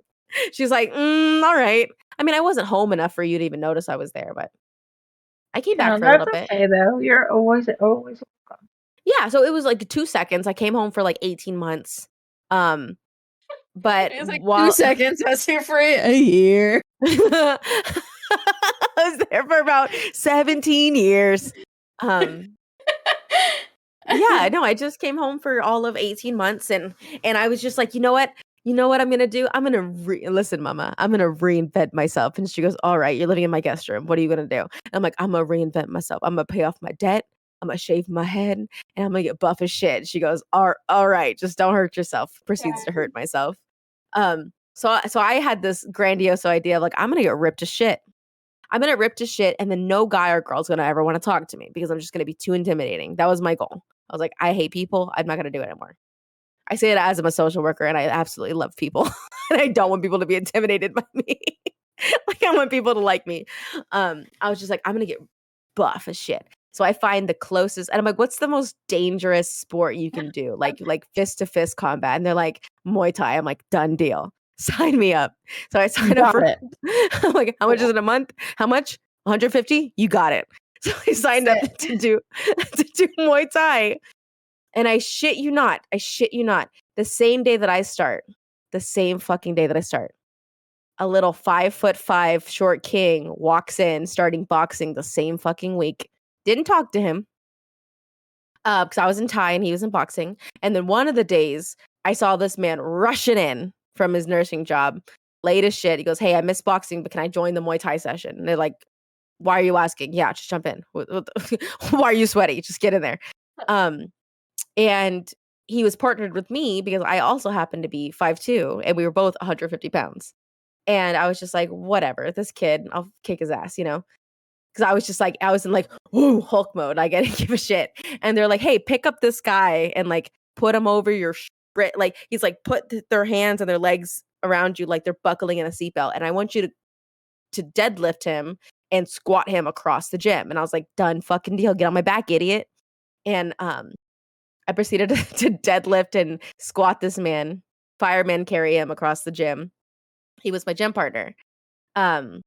She's like, all right. I mean, I wasn't home enough for you to even notice I was there, but I came back for a little bit. Okay, though. You're always welcome. Yeah, so it was like 2 seconds. I came home for like 18 months. But it was like 2 seconds. I was here for a year. I was there for about 17 years. Yeah, no, I just came home for all of 18 months and I was just like, you know what I'm going to do? I'm going to listen, Mama, I'm going to reinvent myself. And she goes, all right, you're living in my guest room. What are you going to do? And I'm like, I'm going to reinvent myself. I'm going to pay off my debt. I'm going to shave my head and I'm going to get buff as shit. She goes, all right, just don't hurt yourself. Proceeds to hurt myself. So I had this grandiose idea of like, I'm going to get ripped to shit. And then no guy or girl's going to ever want to talk to me because I'm just going to be too intimidating. That was my goal. I was like, I hate people. I'm not going to do it anymore. I say it as I'm a social worker and I absolutely love people. And I don't want people to be intimidated by me. Like I want people to like me. I was just like, I'm going to get buff as shit. So I find the closest, and I'm like, what's the most dangerous sport you can do? Like fist to fist combat. And they're like, Muay Thai. I'm like, done deal. Sign me up. So I signed up for it. I'm like, how much is it a month? How much? 150? You got it. So I signed up to do Muay Thai. And I shit you not, the same day that I start, a little 5'5" short king walks in, starting boxing the same fucking week. Didn't talk to him because I was in Thai and he was in boxing. And then one of the days, I saw this man rushing in from his nursing job, late as shit. He goes, hey, I miss boxing, but can I join the Muay Thai session? And they're like, why are you asking? Yeah, just jump in. Why are you sweaty? Just get in there. And he was partnered with me because I also happened to be 5'2", and we were both 150 pounds. And I was just like, whatever, this kid, I'll kick his ass, because I was in like, woo, Hulk mode. I didn't give a shit. And they're like, hey, pick up this guy and like put him over your like he's like put their hands and their legs around you like they're buckling in a seatbelt. And I want you to deadlift him and squat him across the gym. And I was like, done fucking deal. Get on my back, idiot. And I proceeded to deadlift and squat this man, fireman carry him across the gym. He was my gym partner. And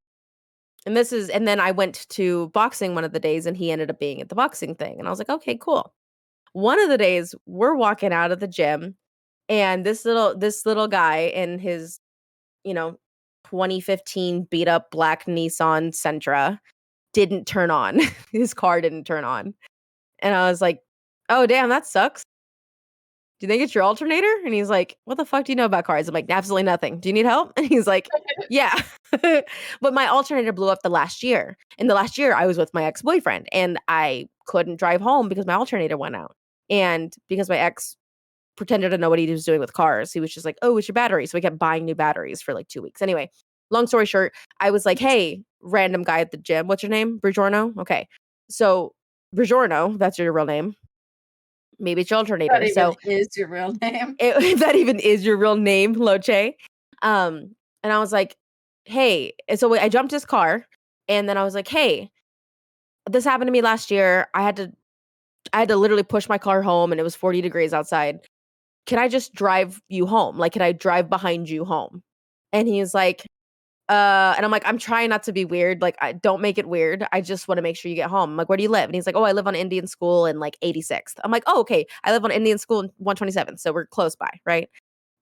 then I went to boxing one of the days and he ended up being at the boxing thing. And I was like, okay, cool. One of the days we're walking out of the gym and this little guy in his, 2015 beat up black Nissan Sentra didn't turn on. His car didn't turn on. And I was like, oh, damn, that sucks. Do you think it's your alternator? And he's like, what the fuck do you know about cars? I'm like, absolutely nothing. Do you need help? And he's like, yeah. But my alternator blew up the last year. In the last year, I was with my ex-boyfriend and I couldn't drive home because my alternator went out. And because my ex pretended to know what he was doing with cars, he was just like, oh, it's your battery. So we kept buying new batteries for like 2 weeks. Anyway, long story short, I was like, hey, random guy at the gym. What's your name? Brigiorno? Okay. So Brigiorno, that's your real name. Maybe it's your alternator. That So even is your real name. if that even is your real name, Loche. And I was like, hey, and so I jumped his car and then I was like, hey, this happened to me last year. I had to literally push my car home and it was 40 degrees outside. Can I just drive you home? Like, can I drive behind you home? And he's like, and I'm like, I'm trying not to be weird. Like, I don't make it weird. I just want to make sure you get home. I'm like, where do you live? And he's like, oh, I live on Indian School in like 86th. I'm like, oh, okay. I live on Indian School in 127th. So we're close by, right?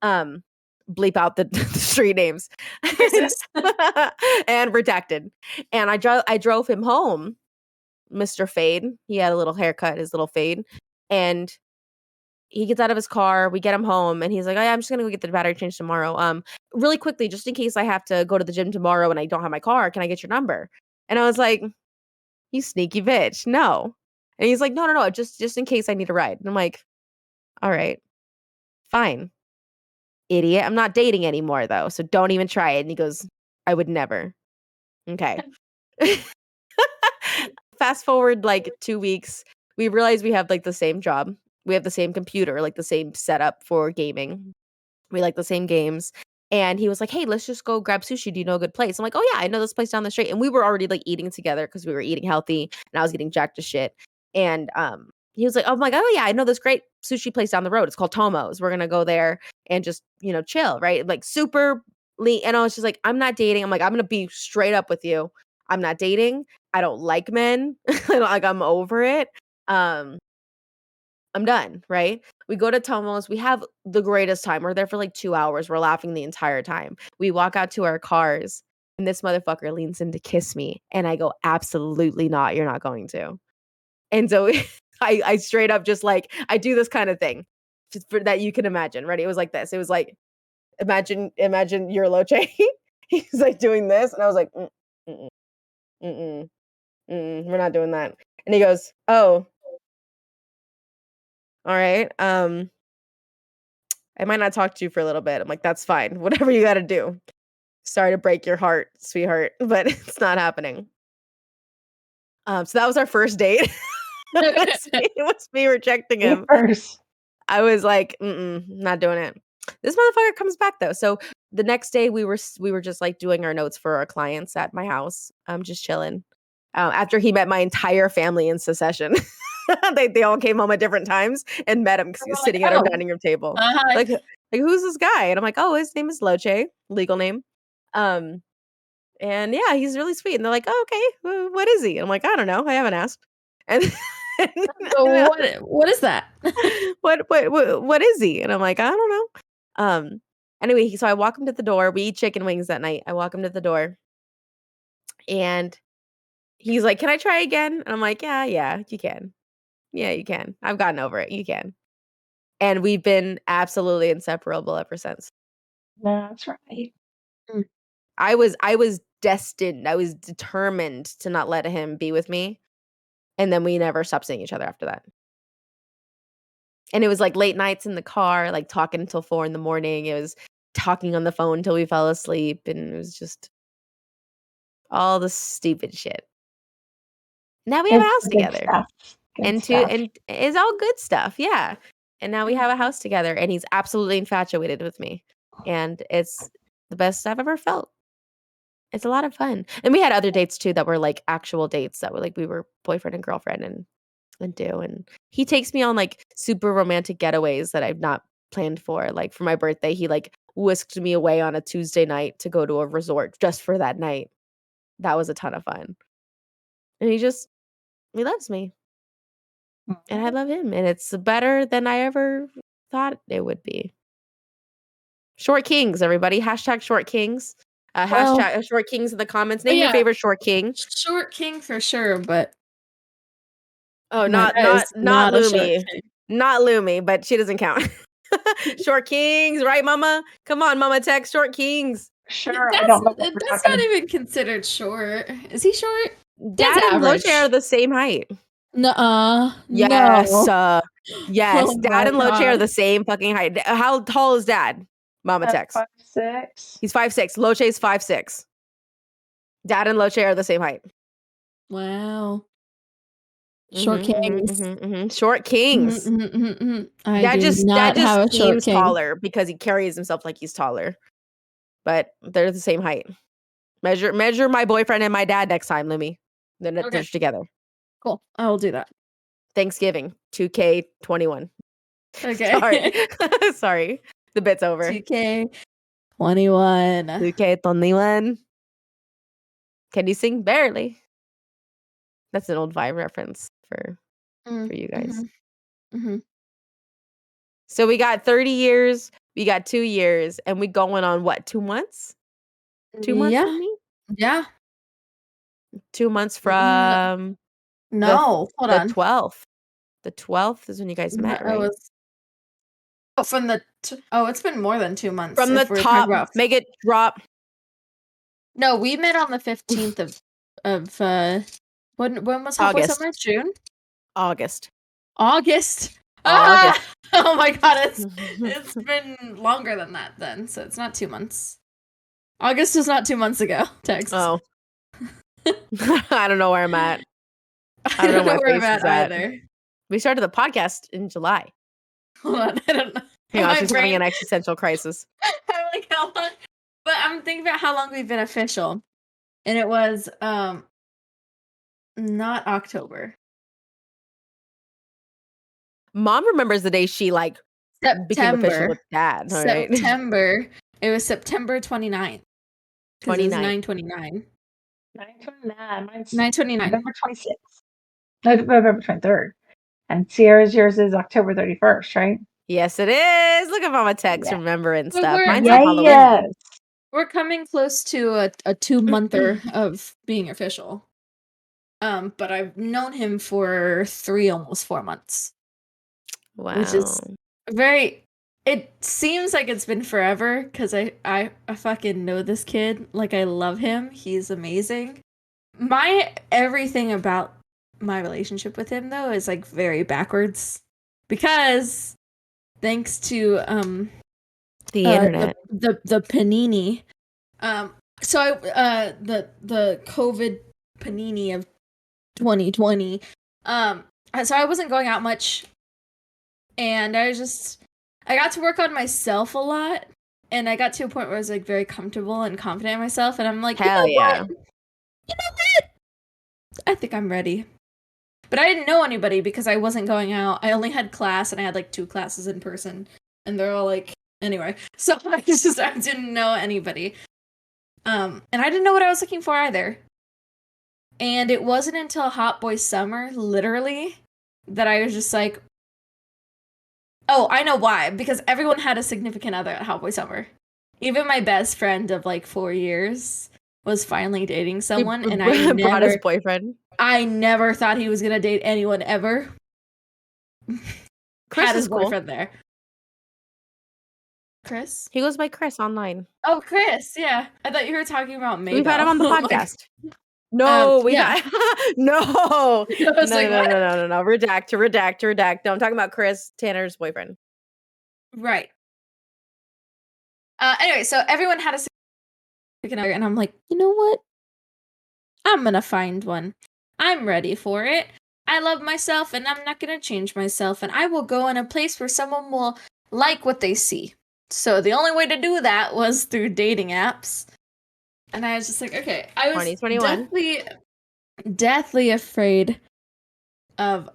Bleep out the street names and redacted. And I drove him home, Mr. Fade. He had a little haircut, his little fade. And he gets out of his car, we get him home, and he's like, oh, yeah, I'm just gonna go get the battery changed tomorrow. Really quickly, just in case I have to go to the gym tomorrow and I don't have my car, can I get your number? And I was like, you sneaky bitch, no. And he's like, no, just in case I need a ride. And I'm like, all right, fine, idiot. I'm not dating anymore though, so don't even try it. And he goes, I would never. Okay. Fast forward like 2 weeks, we realize we have like the same job. We have the same computer, like the same setup for gaming. We like the same games. And he was like, hey, let's just go grab sushi. Do you know a good place? I'm like, oh, yeah, I know this place down the street. And we were already like eating together because we were eating healthy and I was getting jacked to shit. And he was like, oh, I'm like, oh, yeah, I know this great sushi place down the road. It's called Tomo's. We're going to go there and just, chill, right? Like super lean. And I was just like, I'm not dating. I'm like, I'm going to be straight up with you. I'm not dating. I don't like men. Like, I'm over it. I'm done, right? We go to Tomo's. We have the greatest time. We're there for like 2 hours. We're laughing the entire time. We walk out to our cars and this motherfucker leans in to kiss me. And I go, absolutely not. You're not going to. And so I straight up just like, I do this kind of thing just for that you can imagine, right? It was like this. It was like, imagine you're Loche. He's like doing this. And I was like, we're not doing that. And he goes, oh, all right. I might not talk to you for a little bit. I'm like, that's fine. Whatever you got to do. Sorry to break your heart, sweetheart, but it's not happening. So that was our first date. It was me rejecting him. First. I was like, not doing it. This motherfucker comes back though. So the next day we were just like doing our notes for our clients at my house. Just chilling. After he met my entire family in succession. They all came home at different times and met him because he was sitting at our dining room table. Like who's this guy? And I'm like, oh, his name is Loche, legal name. And yeah, he's really sweet. And they're like, oh, okay, what is he? And I'm like, I don't know, I haven't asked. And So what is that? what is he? And I'm like, I don't know. Anyway, so I walk him to the door. We eat chicken wings that night. I walk him to the door, and he's like, can I try again? And I'm like, yeah, you can. Yeah, you can. I've gotten over it. You can. And we've been absolutely inseparable ever since. That's right. I was destined. I was determined to not let him be with me. And then we never stopped seeing each other after that. And it was like late nights in the car, like talking until 4 a.m. It was talking on the phone until we fell asleep. And it was just all the stupid shit. Now we have a It's house the good together. stuff. Good And stuff. it's all good stuff. Yeah. And now we have a house together and he's absolutely infatuated with me. And it's the best I've ever felt. It's a lot of fun. And we had other dates too that were like actual dates that were like we were boyfriend and girlfriend and do. And he takes me on like super romantic getaways that I've not planned for. Like for my birthday, he like whisked me away on a Tuesday night to go to a resort just for that night. That was a ton of fun. And he loves me. And I love him. And it's better than I ever thought it would be. Short Kings, everybody. Hashtag Short Kings. Well- Hashtag Short Kings in the comments. Name your yeah. favorite Short King. Short king for sure, but Oh, my not dad is not a short Lumi. king. Not Lumi, but she doesn't count. Short Kings, right, Mama? Come on, MamaTex, Short Kings. Sure, I don't know what we're That's talking not even considered short. Is he short? Dad and average. Loche are the same height. Nuh-uh. Yes. No. Yes. Oh Dad my and Loche are God. the same fucking height. How tall is Dad? MamaTex. 5'6". He's 5'6". Loche's 5'6". Dad and Loche are the same height. Wow. Short kings. Short Kings. I Dad do just not have a short seems king. taller because he carries himself like he's taller. But they're the same height. Measure my boyfriend and my dad next time, Lumi. Then Okay. they're together. Cool. I will do that. Thanksgiving, 2K21. Okay. Sorry. The bit's over. 2K21. 2K21. Can you sing? Barely. That's an old Vibe reference for you guys. So we got 30 years, we got 2 years, and we going on what, 2 months? 2 months Yeah. from me? Yeah. 2 months from No. Hold the on. 12th. The 12th is when you guys met, right? From the it's been more than 2 months. From the if we're talking top, about- make it drop. No, we met on the 15th of when was Halfway August. Summer? June? August. August. August. Oh my God, it's been longer than that then, so it's not 2 months. August is not 2 months ago. Text. Oh. I don't know where I'm at. I don't know my where I'm face at is at. either. We started the podcast in July. Hold on, I don't know. Hang on, My she's having brain- an existential crisis. I'm like, how long? But I'm thinking about how long we've been official, and it was not October. Mom remembers the day she like became official with Dad. All right. September. It was September 29th. 29. 9/29. 9/29. Mine's 9/29. November 26th. No, November 23rd. And Sierra's yours is October 31st, right? Yes, it is. Look at MamaTex Yeah. remembering But stuff. we're- Mine's on Halloween. Yes. We're coming close to a 2-monther of being official. But I've known him for 3, almost 4 months. Wow. Which is very. It seems like it's been forever because I fucking know this kid. Like, I love him. He's amazing. Everything about my relationship with him though is like very backwards because thanks to the internet. the panini. So I the COVID panini of 2020. So I wasn't going out much, and I got to work on myself a lot, and I got to a point where I was like very comfortable and confident in myself, and I'm like, Hell yeah. what? You know what? I think I'm ready. But I didn't know anybody because I wasn't going out. I only had class, and I had like 2 classes in person, and they're all like, anyway. So I didn't know anybody. And I didn't know what I was looking for either. And it wasn't until Hot Boy Summer, literally, that I was just like, oh, I know why. Because everyone had a significant other at Hot Boy Summer. Even my best friend of like 4 years was finally dating someone, and I brought his boyfriend. I never thought he was gonna date anyone ever. Chris had his is cool. boyfriend there. Chris? He goes by Chris online. Oh, Chris, yeah. I thought you were talking about me. We've had him on the Like, podcast. No, we yeah. no. I was No, like, what? no. Redact. No, I'm talking about Chris, Tanner's boyfriend. Right. Anyway, so everyone had a significant other, and I'm like, you know what? I'm gonna find one. I'm ready for it. I love myself and I'm not going to change myself. And I will go in a place where someone will like what they see. So the only way to do that was through dating apps. And I was just like, okay, I was 2021. deathly afraid of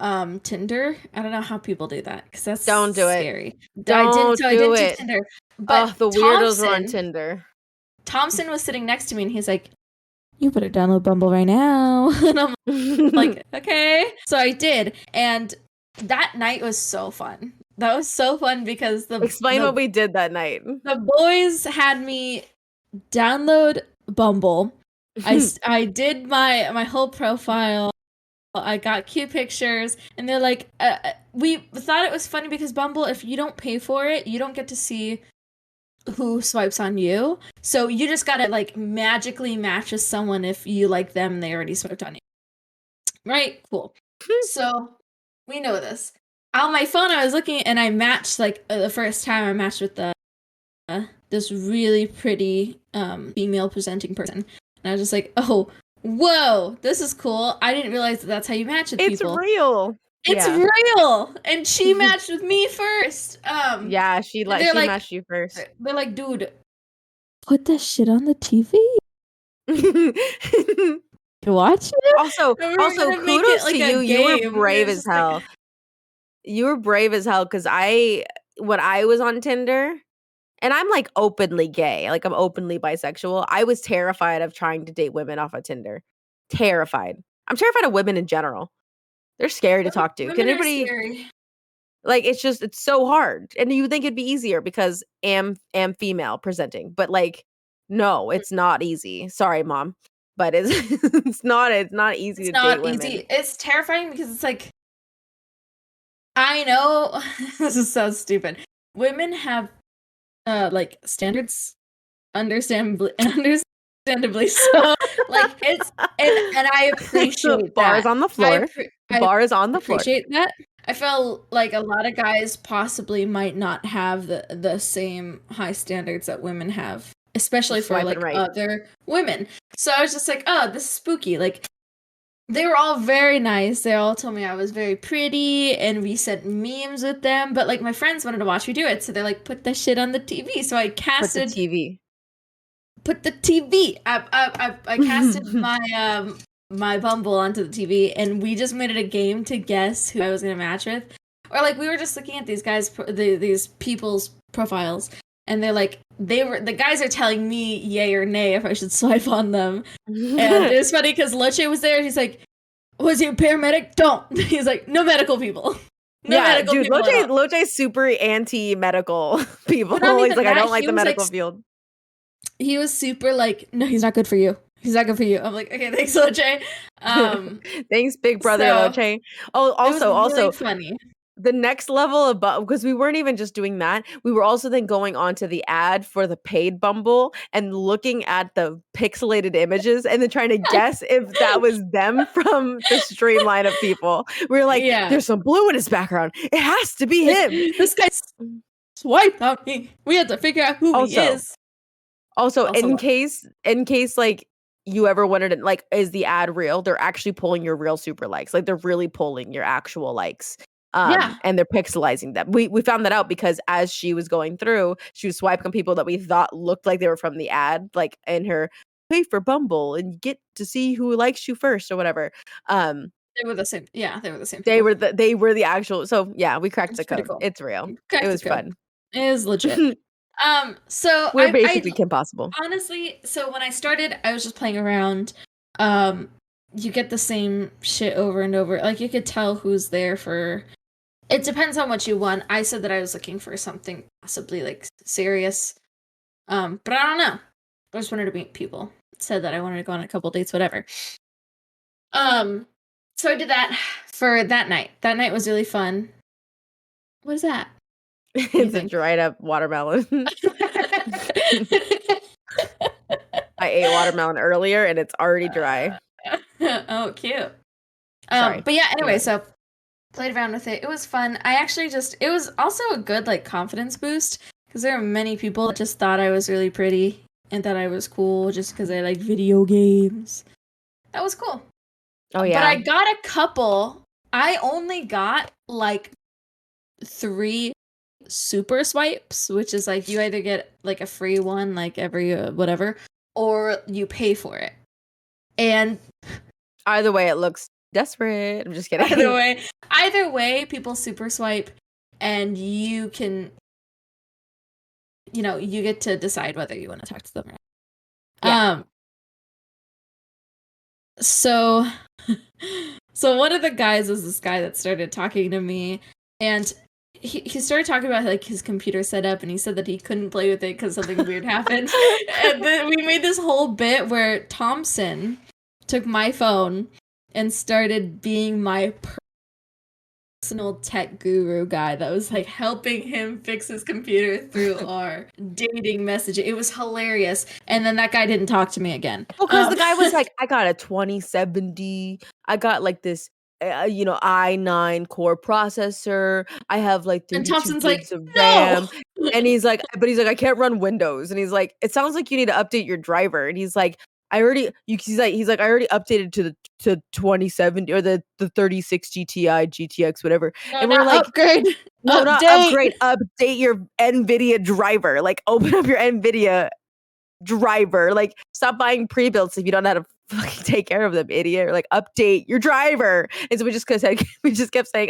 Tinder. I don't know how people do that because that's Don't do it. scary. Don't I didn't do do it. Tinder. But the weirdos were on Tinder. Thompson was sitting next to me and he's like, you better download Bumble right now. And I'm like, okay. So I did. And that night was so fun. That was so fun because Explain what we did that night. The boys had me download Bumble. I did my whole profile. I got cute pictures, and they're like, we thought it was funny because Bumble, if you don't pay for it, you don't get to see who swipes on you. So you just gotta like magically match with someone if you like them and they already swiped on you. Right? Cool. So we know this. On my phone, I was looking and I matched like the first time I matched with this really pretty female presenting person. And I was just like, oh, whoa, this is cool. I didn't realize that that's how you match with people. It's real. It's real. And she matched with me first. Yeah, she matched you first. They're like, dude, put that shit on the TV. You watch it? Also, kudos to you. You were brave as hell. You were brave as hell because when I was on Tinder, and I'm like openly gay, like I'm openly bisexual. I was terrified of trying to date women off of Tinder. Terrified. I'm terrified of women in general. They're scary to talk to. Can anybody? Like it's so hard, and you would think it'd be easier because am female presenting, but like no, it's not easy. Sorry, mom, but it's not easy to date women. It's not easy. It's terrifying because it's like I know this is so stupid. Women have like standards, understandably so. Like it's and I appreciate bars that. On the floor. Bars on the floor. Appreciate that. I feel like a lot of guys possibly might not have the same high standards that women have, especially for like other women. So I was just like, oh, this is spooky. Like they were all very nice. They all told me I was very pretty, and we sent memes with them. But like my friends wanted to watch me do it, so they're like, put that shit on the TV. So I casted Put the TV. I casted my Bumble onto the TV, and we just made it a game to guess who I was gonna match with. Or like we were just looking at these guys, these people's profiles, and they're like, the guys are telling me yay or nay if I should swipe on them. And it was funny because Loche was there. He's like, was he a paramedic? Don't. He's like, no medical people. No medical dude, people. Loche's super anti-medical people. He's like, I don't like the medical field. He was super like, no, he's not good for you. He's not good for you. I'm like, okay, thanks, Loche. Thanks, big brother Loche. Oh, also, really funny. The next level of because we weren't even just doing that, we were also then going on to the ad for the paid Bumble and looking at the pixelated images and then trying to guess if that was them from the streamline of people. We were like, there's some blue in his background. It has to be him. This guy's swiped on me. We had to figure out who he is. Also, in case like you ever wanted to, like, is the ad real? They're actually pulling your real super likes. Like they're really pulling your actual likes. And they're pixelizing them. We found that out because as she was going through, she was swiping on people that we thought looked like they were from the ad, like in her pay for Bumble and get to see who likes you first or whatever. They were the same. Yeah, they were the same. They were the actual. So yeah, we cracked the code. Cool. It's real. It was fun. It is legit. So we're basically Kim Possible. Honestly, so when I started, I was just playing around. You get the same shit over and over. Like you could tell who's there for. It depends on what you want. I said that I was looking for something possibly like serious. But I don't know. I just wanted to meet people. Said that I wanted to go on a couple dates, whatever. So I did that for that night. That night was really fun. What is that? It's a dried up watermelon. I ate watermelon earlier and it's already dry. Oh, cute. But yeah, anyway, so played around with it. It was fun. It was also a good like confidence boost because there are many people that just thought I was really pretty and that I was cool just because I like video games. That was cool. Oh But yeah. I got a couple. I only got like 3 super swipes, which is like you either get like a free one like every whatever, or you pay for it. And Either way, it looks desperate. I'm just kidding. either way, people super swipe, and you can, you get to decide whether you want to talk to them or not. Yeah. So one of the guys was this guy that started talking to me, and he started talking about like his computer setup, and he said that he couldn't play with it because something weird happened. And then we made this whole bit where Thompson took my phone and started being my personal tech guru guy that was like helping him fix his computer through our dating message. It was hilarious. And then that guy didn't talk to me again. Well, because the guy was like, I got a 2070. I got like this, i9 core processor. I have like And 32 Thompson's like, gigs of no. RAM. And he's like, I can't run Windows. And he's like, it sounds like you need to update your driver. And he's like, I already updated to 2070 or the 36 GTI, GTX, whatever. No, and we're like, upgrade. no, not upgrade, update your NVIDIA driver. Like, open up your NVIDIA driver. Like, stop buying pre-builts if you don't know how to fucking take care of them, idiot. Or like, update your driver. And so we just kept saying,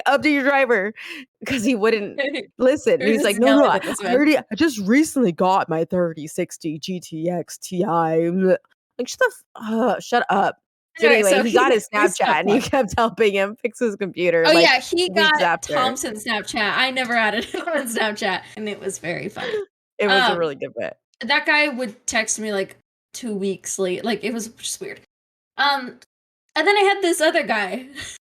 update your driver, because he wouldn't listen. And he's like, no, I just recently got my 3060 GTX Ti. Like, shut up. So anyway, he got his Snapchat and he kept helping him fix his computer. Oh like, yeah, he got after. Thompson's Snapchat. I never added him on Snapchat, and it was very funny. It was a really good bit. That guy would text me like 2 weeks late. Like, it was just weird. And then I had this other guy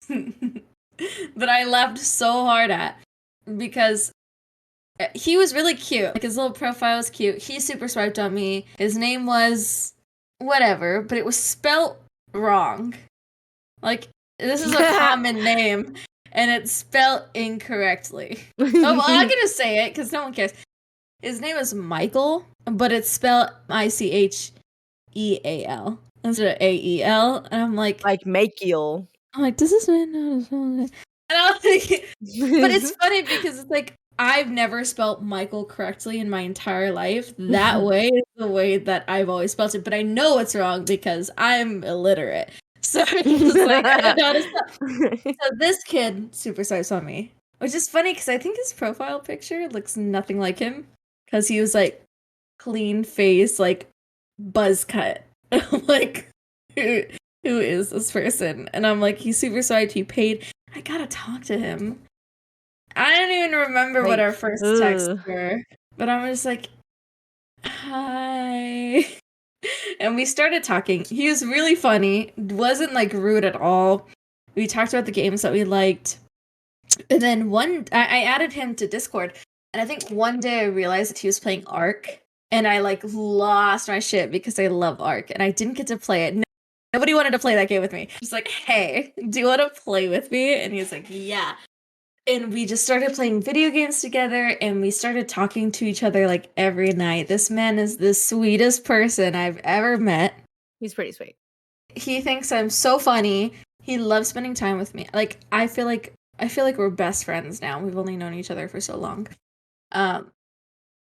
that I laughed so hard at because he was really cute. Like, his little profile was cute. He super swiped on me. His name was whatever, but it was spelt wrong. Like, this is a common name, and it's spelled incorrectly. Oh, well, I'm gonna say it because no one cares. His name is Michael, but it's spelled Icheal instead of Ael. And I'm like Makeal. I'm like, does this man know how to spell it? And I'm like, but it's funny because it's like, I've never spelt Michael correctly in my entire life. That way is the way that I've always spelled it, but I know it's wrong because I'm illiterate. So it's just like, I don't know how to spell. So this kid super swipes on me, which is funny because I think his profile picture looks nothing like him because he was like clean face, like buzz cut. Like, who is this person? And I'm like, he's super swiped. He paid. I gotta talk to him. I don't even remember what our first texts were, but I was like, hi. And we started talking. He was really funny. Wasn't like rude at all. We talked about the games that we liked. And then I added him to Discord. And I think one day I realized that he was playing Ark. And I like lost my shit because I love Ark. And I didn't get to play it. Nobody wanted to play that game with me. Just like, hey, do you want to play with me? And he was like, yeah. And we just started playing video games together, and we started talking to each other like every night. This man is the sweetest person I've ever met. He's pretty sweet. He thinks I'm so funny. He loves spending time with me. Like, I feel like we're best friends now. We've only known each other for so long. And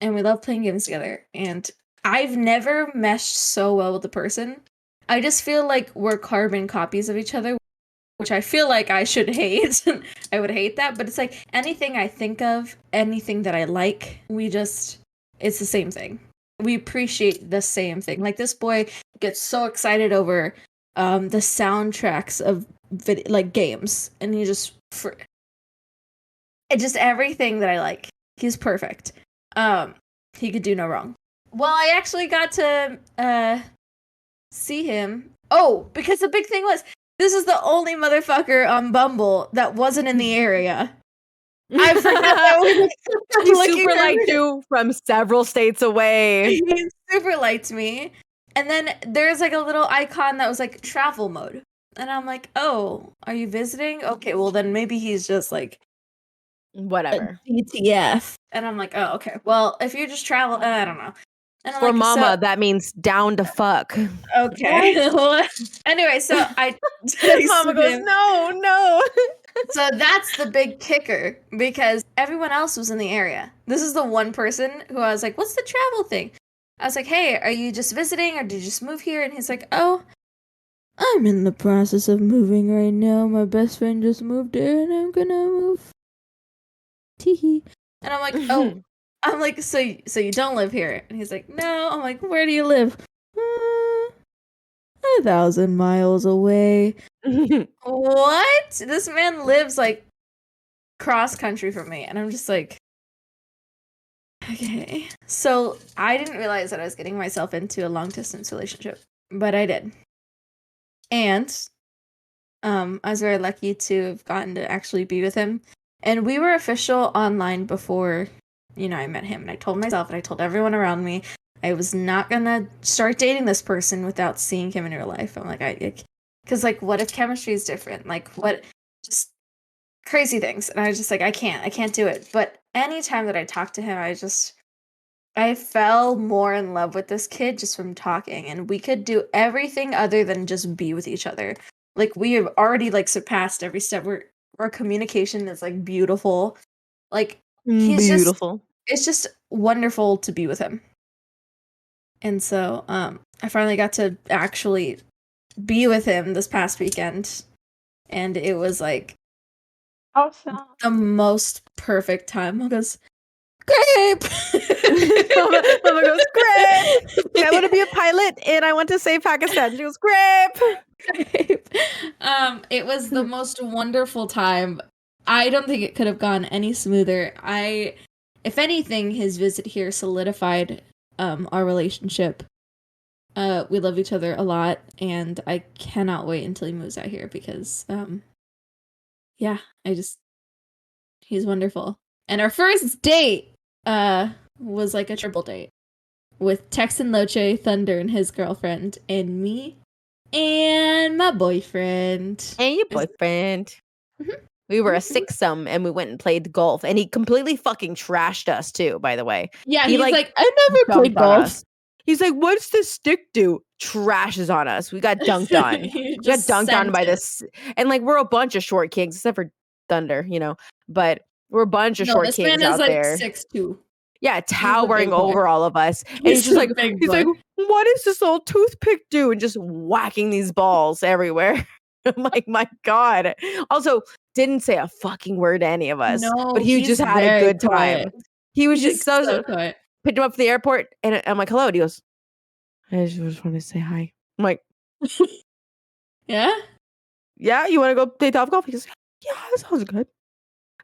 we love playing games together. And I've never meshed so well with a person. I just feel like we're carbon copies of each other, which I feel like I should hate. I would hate that, but it's like anything I think of, anything that I like, it's the same thing. We appreciate the same thing. Like, this boy gets so excited over the soundtracks of like games, and he just everything that I like. He's perfect. He could do no wrong. Well, I actually got to see him. Oh, because the big thing was, this is the only motherfucker on Bumble that wasn't in the area. I forgot that he super liked you from several states away. He super liked me. And then there's like a little icon that was like travel mode. And I'm like, oh, are you visiting? Okay, well then maybe he's just like whatever. DTF. And I'm like, oh, okay. Well, if you just travel, I don't know. And I'm For like, mama, so, that means down to fuck. okay. Anyway, so I Mama texted goes, him. no. So that's the big kicker because everyone else was in the area. This is the one person who I was like, what's the travel thing? I was like, hey, are you just visiting or did you just move here? And he's like, oh, I'm in the process of moving right now. My best friend just moved here and I'm gonna move. Teehee. And I'm like, oh, I'm like, so you don't live here? And he's like, no. I'm like, where do you live? 1,000 miles away. What? This man lives like cross country from me, and I'm just like, okay. So I didn't realize that I was getting myself into a long distance relationship, but I did. And I was very lucky to have gotten to actually be with him. And we were official online before, I met him. And I told myself and I told everyone around me I was not gonna start dating this person without seeing him in real life. I'm like, because like, what if chemistry is different? Like, what? Just crazy things. And I was just like, I can't do it. But anytime that I talked to him, I fell more in love with this kid just from talking, and we could do everything other than just be with each other. Like we have already like surpassed every step. Our communication is like beautiful. Like he's Beautiful. It's just wonderful to be with him. And so I finally got to actually be with him this past weekend, and it was like Awesome. the most perfect time. Mom goes, grape! Mama goes, grape! I want to be a pilot and I want to save Pakistan. She goes, grape! Grape. It was the most wonderful time. I don't think it could have gone any smoother. If anything, his visit here solidified our relationship. We love each other a lot, and I cannot wait until he moves out here because, he's wonderful. And our first date was like a triple date with Tex and Lumis, Thunder and his girlfriend, and me and my boyfriend. And your boyfriend. Mm-hmm. We were a sixsome and we went and played golf. And he completely fucking trashed us too, by the way. Yeah, He, he's like, like, I never played dunked on golf. us. He's like, what's this stick do? Trashes on us. We got dunked on. We got dunked on by this. And like, we're a bunch of short kings, except for Thunder, but we're a bunch of short this kings man is out like there. 6'2". Yeah, towering big boy. over all of us. And He's he's just a like, big he's boy. like, what does this little toothpick do? And just whacking these balls everywhere. I'm like, my God. Also, didn't say a fucking word to any of us. No, but he just had a very good quiet. time. He was He's just, I was so quiet. picked him up from the airport and I'm like, hello. And he goes, I just want to say hi. I'm like, Yeah? yeah, you want to go play top golf? He goes, yeah, that sounds good.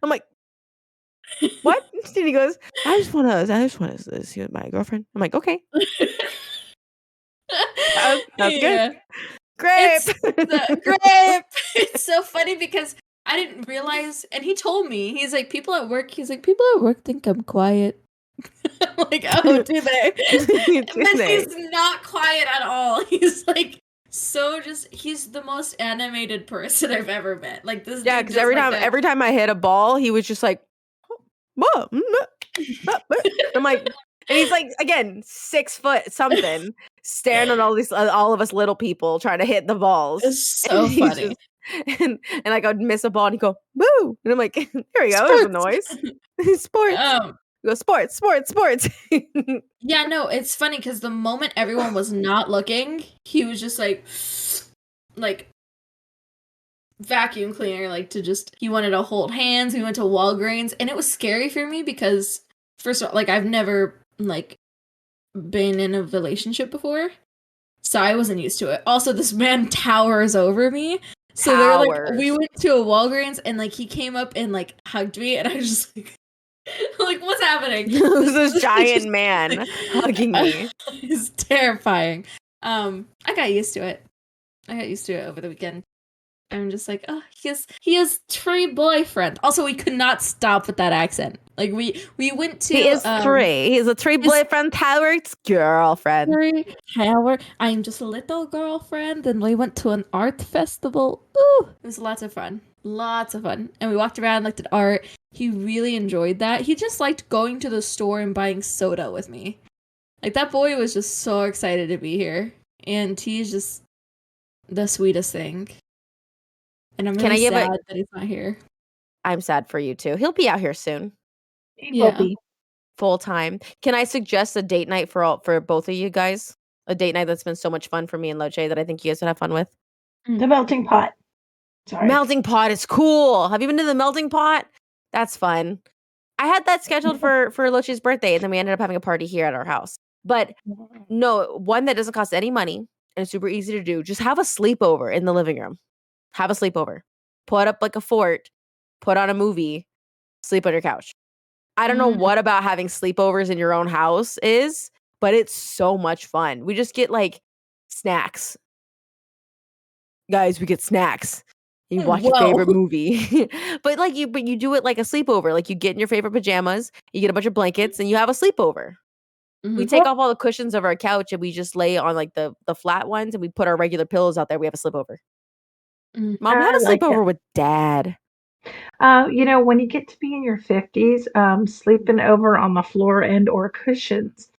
I'm like, what? And he goes, I just want to see my girlfriend. I'm like, okay. That's Yeah. good. Grape. Grape. It's so funny because I didn't realize, and he told me, he's like, people at work think I'm quiet. I'm like, oh, do they? He's not quiet at all. He's like, he's the most animated person I've ever met. Like this. Yeah, because every time I hit a ball, he was just like, I'm like, and he's like, again, 6 foot something, staring at all of us little people trying to hit the balls. It's so funny. And like I'd miss a ball and he'd go, boo. And I'm like, there we go, there's a noise. Sports. You go, sports. Yeah, no, it's funny because the moment everyone was not looking, he was just like vacuum cleaner, like he wanted to hold hands. We went to Walgreens, and it was scary for me because first of all, like I've never like been in a relationship before, so I wasn't used to it. Also, this man towers over me. So they're like, we went to a Walgreens and like he came up and like hugged me, and I was just like, like what's happening? This giant man hugging me. It's terrifying. I got used to it. Over the weekend. I'm just like, oh, he has three boyfriends. Also, we could not stop with that accent. Like we went to. He is three. He's a three boyfriend, Tyler's girlfriend. Howard, I'm just a little girlfriend, and we went to an art festival. Ooh, it was lots of fun, and we walked around, looked at art. He really enjoyed that. He just liked going to the store and buying soda with me, Like that boy was just so excited to be here, and he's just the sweetest thing. And I'm really sad that he's not here. I'm sad for you too. He'll be out here soon. He will be. Full time. Can I suggest a date night for both of you guys? A date night that's been so much fun for me and Loche that I think you guys would have fun with. The melting pot. Sorry. Melting pot is cool. Have you been to the melting pot? That's fun. I had that scheduled for Loche's birthday, and then we ended up having a party here at our house. But no, one that doesn't cost any money and it's super easy to do. Just have a sleepover in the living room. Have a sleepover. Put up like a fort. Put on a movie. Sleep on your couch. I don't know what about having sleepovers in your own house is, but it's so much fun. We just get like snacks. Guys, we get snacks. You watch your favorite movie. but you do it like a sleepover. Like you get in your favorite pajamas, you get a bunch of blankets, and you have a sleepover. We take off all the cushions of our couch and we just lay on like the flat ones and we put our regular pillows out there. We have a sleepover. Mom, have a sleepover with Dad. When you get to be in your 50s, sleeping over on the floor and or cushions,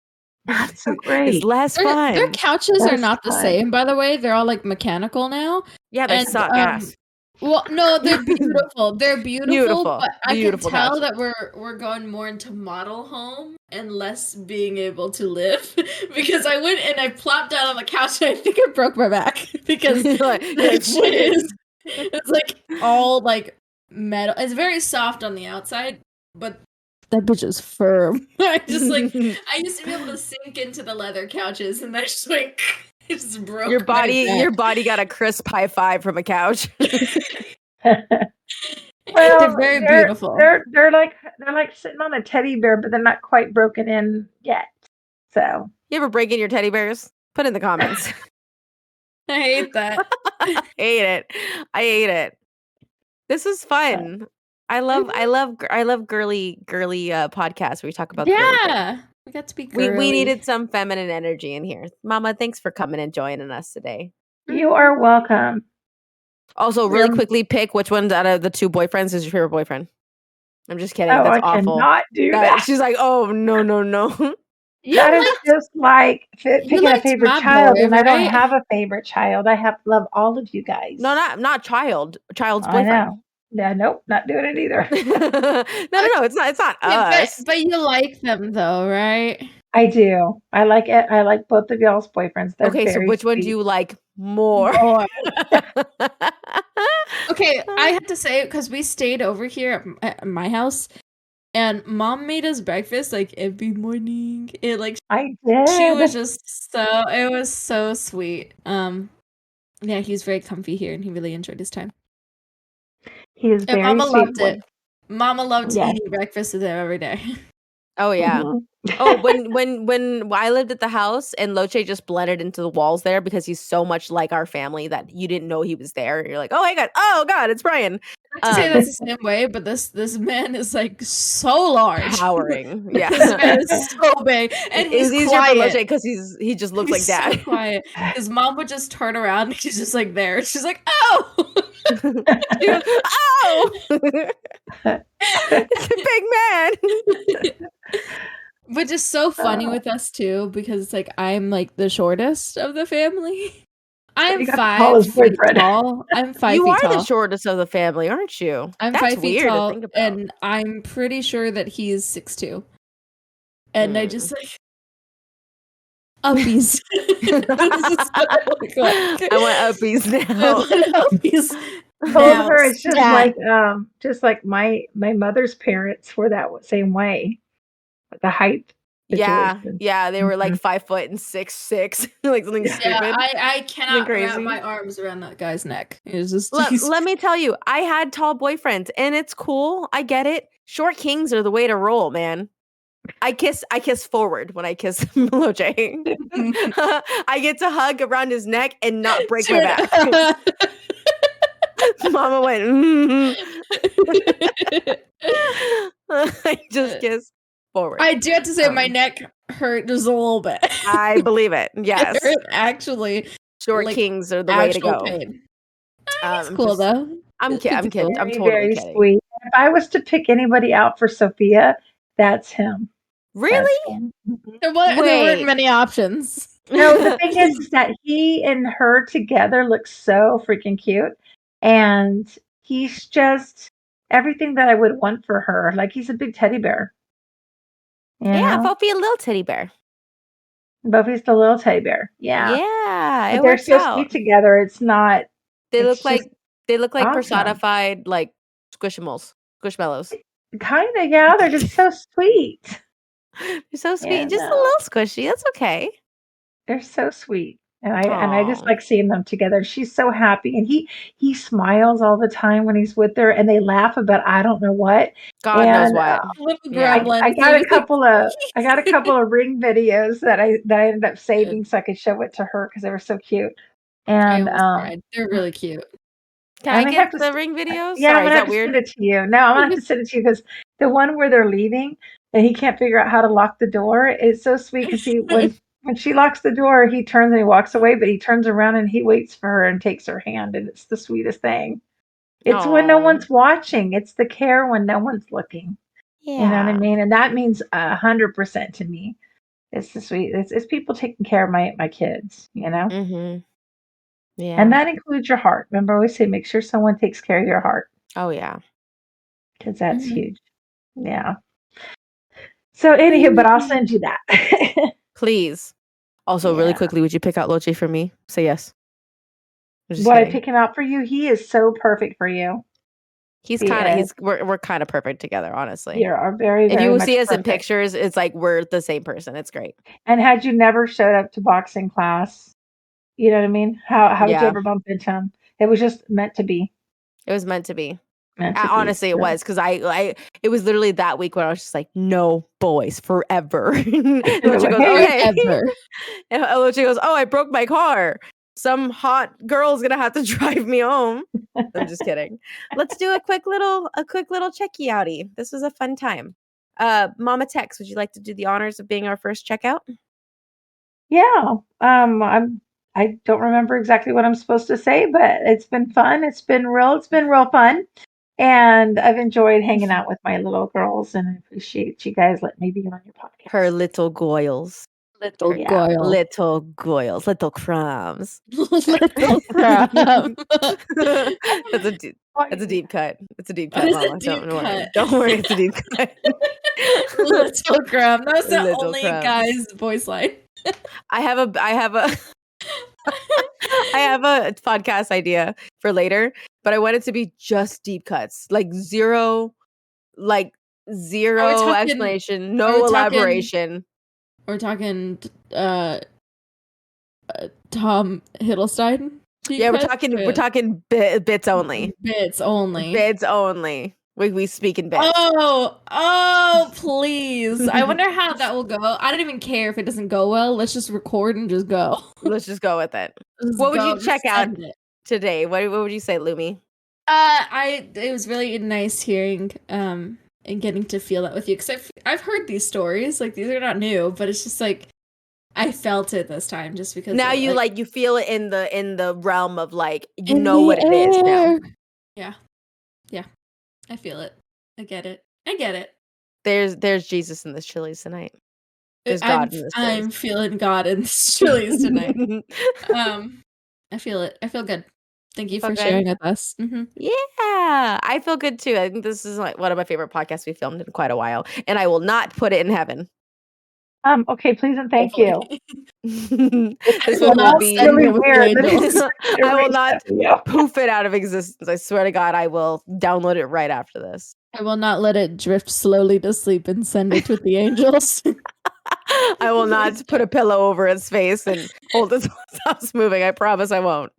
not so great. It's less fun. Their couches are not the same, by the way. They're all like mechanical now. Yeah, they suck ass. Well, no, they're beautiful. They're beautiful, but I can tell couches. that we're going more into model home and less being able to live. Because I went and I plopped down on the couch and I think I broke my back because it's like all like metal. It's very soft on the outside, but that bitch is firm. I used to be able to sink into the leather couches, and that's just like it just broke. Your body got a crisp high five from a couch. They're very beautiful. They're like sitting on a teddy bear, but they're not quite broken in yet. So you ever break in your teddy bears? Put in the comments. I hate that. I hate it. This is fun. I love girly podcasts where we talk about we got to be girly. We needed some feminine energy in here. Mama, thanks for coming and joining us today. You are welcome. Also, really quickly pick which one out of the two boyfriends is your favorite boyfriend. I'm just kidding. Oh, That's I awful. cannot do that. She's like, oh no. That is just like picking a favorite child, and I don't have a favorite child. I love all of you guys. No, not child. Child's boyfriend. I know. Yeah, nope, not doing it either. no, it's not us. But you like them though, right? I do. I like it. I like both of y'all's boyfriends. They're okay, so which one do you like more? Okay, I have to say, because we stayed over here at my house, and Mom made us breakfast like every morning. I did. She was just it was so sweet. Yeah, he's very comfy here, and he really enjoyed his time. He is very Mama sweet. Loved it. Mama loved eating breakfast with him every day. Oh yeah. Oh, when I lived at the house and Loche just blended into the walls there because he's so much like our family that you didn't know he was there. You're like, oh god, it's Brian. I say that's the same way, but this man is like so large, towering. Yeah, this man is so big, and he's quiet because he just looks like Dad. So quiet. His mom would just turn around and he's just like there. She's like, oh, oh, it's a big man. Which is so funny with us too, because it's like I'm like the shortest of the family. I'm 5 feet tall. I'm 5 feet tall. You are the shortest of the family, aren't you? I'm That's 5 feet weird tall, to think about. and I'm pretty sure that he's 6'2". And I just like uppies. I want uppies now. I want uppies. Told her it's just like my mother's parents were that same way. The height. Situation. Yeah, they were like 5 foot and 6'6", like something stupid. I cannot wrap my arms around that guy's neck. It's just let me tell you, I had tall boyfriends, and it's cool. I get it. Short kings are the way to roll, man. I kiss forward when I kiss Loche. I get to hug around his neck and not break my back. Mama went. I just kiss forward. I do have to say my neck hurt just a little bit. I believe it. Yes, it hurt, actually. Short kings are the way to go. It's cool though. I'm kidding. I'm totally very kidding. Sweet. If I was to pick anybody out for Sophia, that's him. Really? There weren't Wait. many options. No, the thing is that he and her together look so freaking cute. And he's just everything that I would want for her. Like he's a big teddy bear. You Yeah, know? Fofi a little teddy bear. Buffy's the little teddy bear. Yeah. Yeah, But it they're works so out. sweet together. It's not They it's look just like awesome. personified like squishmallows. Kinda, yeah, they're just so sweet. They're so sweet. Yeah, Just a no. little squishy. That's okay. They're so sweet. And I just Aw. like seeing them together. She's so happy and he smiles all the time when he's with her and they laugh about I don't know what. God knows And what. Little Yeah. gremlin. I got a couple of ring videos that I ended up saving so I could show it to her because they were so cute. I And almost cried. They're really cute. Can I I may get have to the ring videos? yeah, I'm Sorry, is gonna have that to weird? send it to you. No, I'm gonna have to send it to you because the one where they're leaving and he can't figure out how to lock the door is so sweet because when she locks the door, he turns and he walks away, but he turns around and he waits for her and takes her hand, and it's the sweetest thing. It's when no Aw. one's watching. It's the care when no one's looking. You know what I Yeah. mean? And that means 100% to me. It's the sweet. It's people taking care of my kids. You know, Mm-hmm. Yeah. and that includes your heart. Remember, I always say, make sure someone takes care of your heart Oh yeah. because that's Mhm. huge. Yeah. So anywho, but I'll send you that. Please. Also, really Yeah. quickly, would you pick out Loche for me? Say yes. I'm just Would I kidding. pick him out for you? He is so perfect for you. He's He kind of is. we're kind of perfect together, honestly. You are very, If very you much see us in perfect. pictures, it's like we're the same person. It's great. And had you never showed up to boxing class, you know what I mean? How would you Yeah. ever bump into him? It was just meant to be. It was meant to be. Meant to be. Honestly, it So. was because it was literally that week when I was just like, no boys forever. And Loche Like, goes, "Hey." okay. Ever. And Loche goes, oh, I broke my car. Some hot girl's gonna have to drive me home. I'm just kidding. Let's do a quick little checky outie. This was a fun time. MamaTex, would you like to do the honors of being our first checkout? Yeah. I don't remember exactly what I'm supposed to say, but it's been fun. It's been real fun. And I've enjoyed hanging out with my little girls and I appreciate you guys letting me be on your podcast. Her little goyles. Little Yeah. goyle. Little goyles. Little crumbs. Little crab. That's a deep cut. It's a deep What cut, is a Mama. deep Don't worry. cut? Don't worry, it's a deep cut. Little crab. That's the Little only crab. guy's voice line. I have a podcast idea for later, but I want it to be just deep cuts. Like zero talking- explanation, are no we talking- elaboration. We're talking Tom Hiddleston. Yeah, we're talking bits only. Bits only. Bits only. We speak in bits. Oh, please. I wonder how that will go. I don't even care if it doesn't go well. Let's just record and just go. Let's just go with it. Just What would go, you just check out send it. today? What would you say, Lumi? It was really nice hearing and getting to feel that with you because I've heard these stories, like these are not new, but it's just like I felt it this time just because Now of, you you feel it in the realm of like you in know the what it is now. air. Yeah, I feel it. I get it. There's Jesus in this Chili's tonight. There's God in this I'm Chili's. feeling God in this Chili's tonight. I feel it. I feel good. Thank you for Okay. sharing with us. Mm-hmm. Yeah, I feel good too. I think this is like one of my favorite podcasts we filmed in quite a while, and I will not put it in heaven. Okay, please and thank you. This will one will not be send really it with weird. angels. I will not poof it out of existence. I swear to God, I will download it right after this. I will not let it drift slowly to sleep and send it with the angels. I will not put a pillow over its face and hold it so it stops moving. I promise I won't.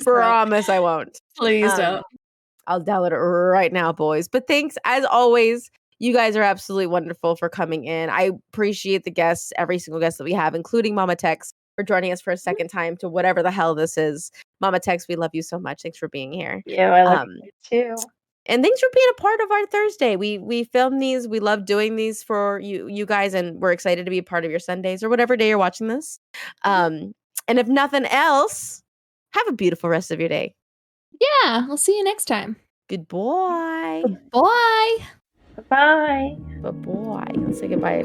Promise I won't. Please don't. I'll download it right now, boys. But thanks, as always. You guys are absolutely wonderful for coming in. I appreciate the guests, every single guest that we have, including MamaTex, for joining us for a second time to whatever the hell this is. MamaTex, we love you so much. Thanks for being here. Yeah, I love you too. And thanks for being a part of our Thursday. We film these. We love doing these for you guys, and we're excited to be a part of your Sundays or whatever day you're watching this. And if nothing else, have a beautiful rest of your day. Yeah, we'll see you next time. Good boy. Bye. Bye. But boy, let's say goodbye.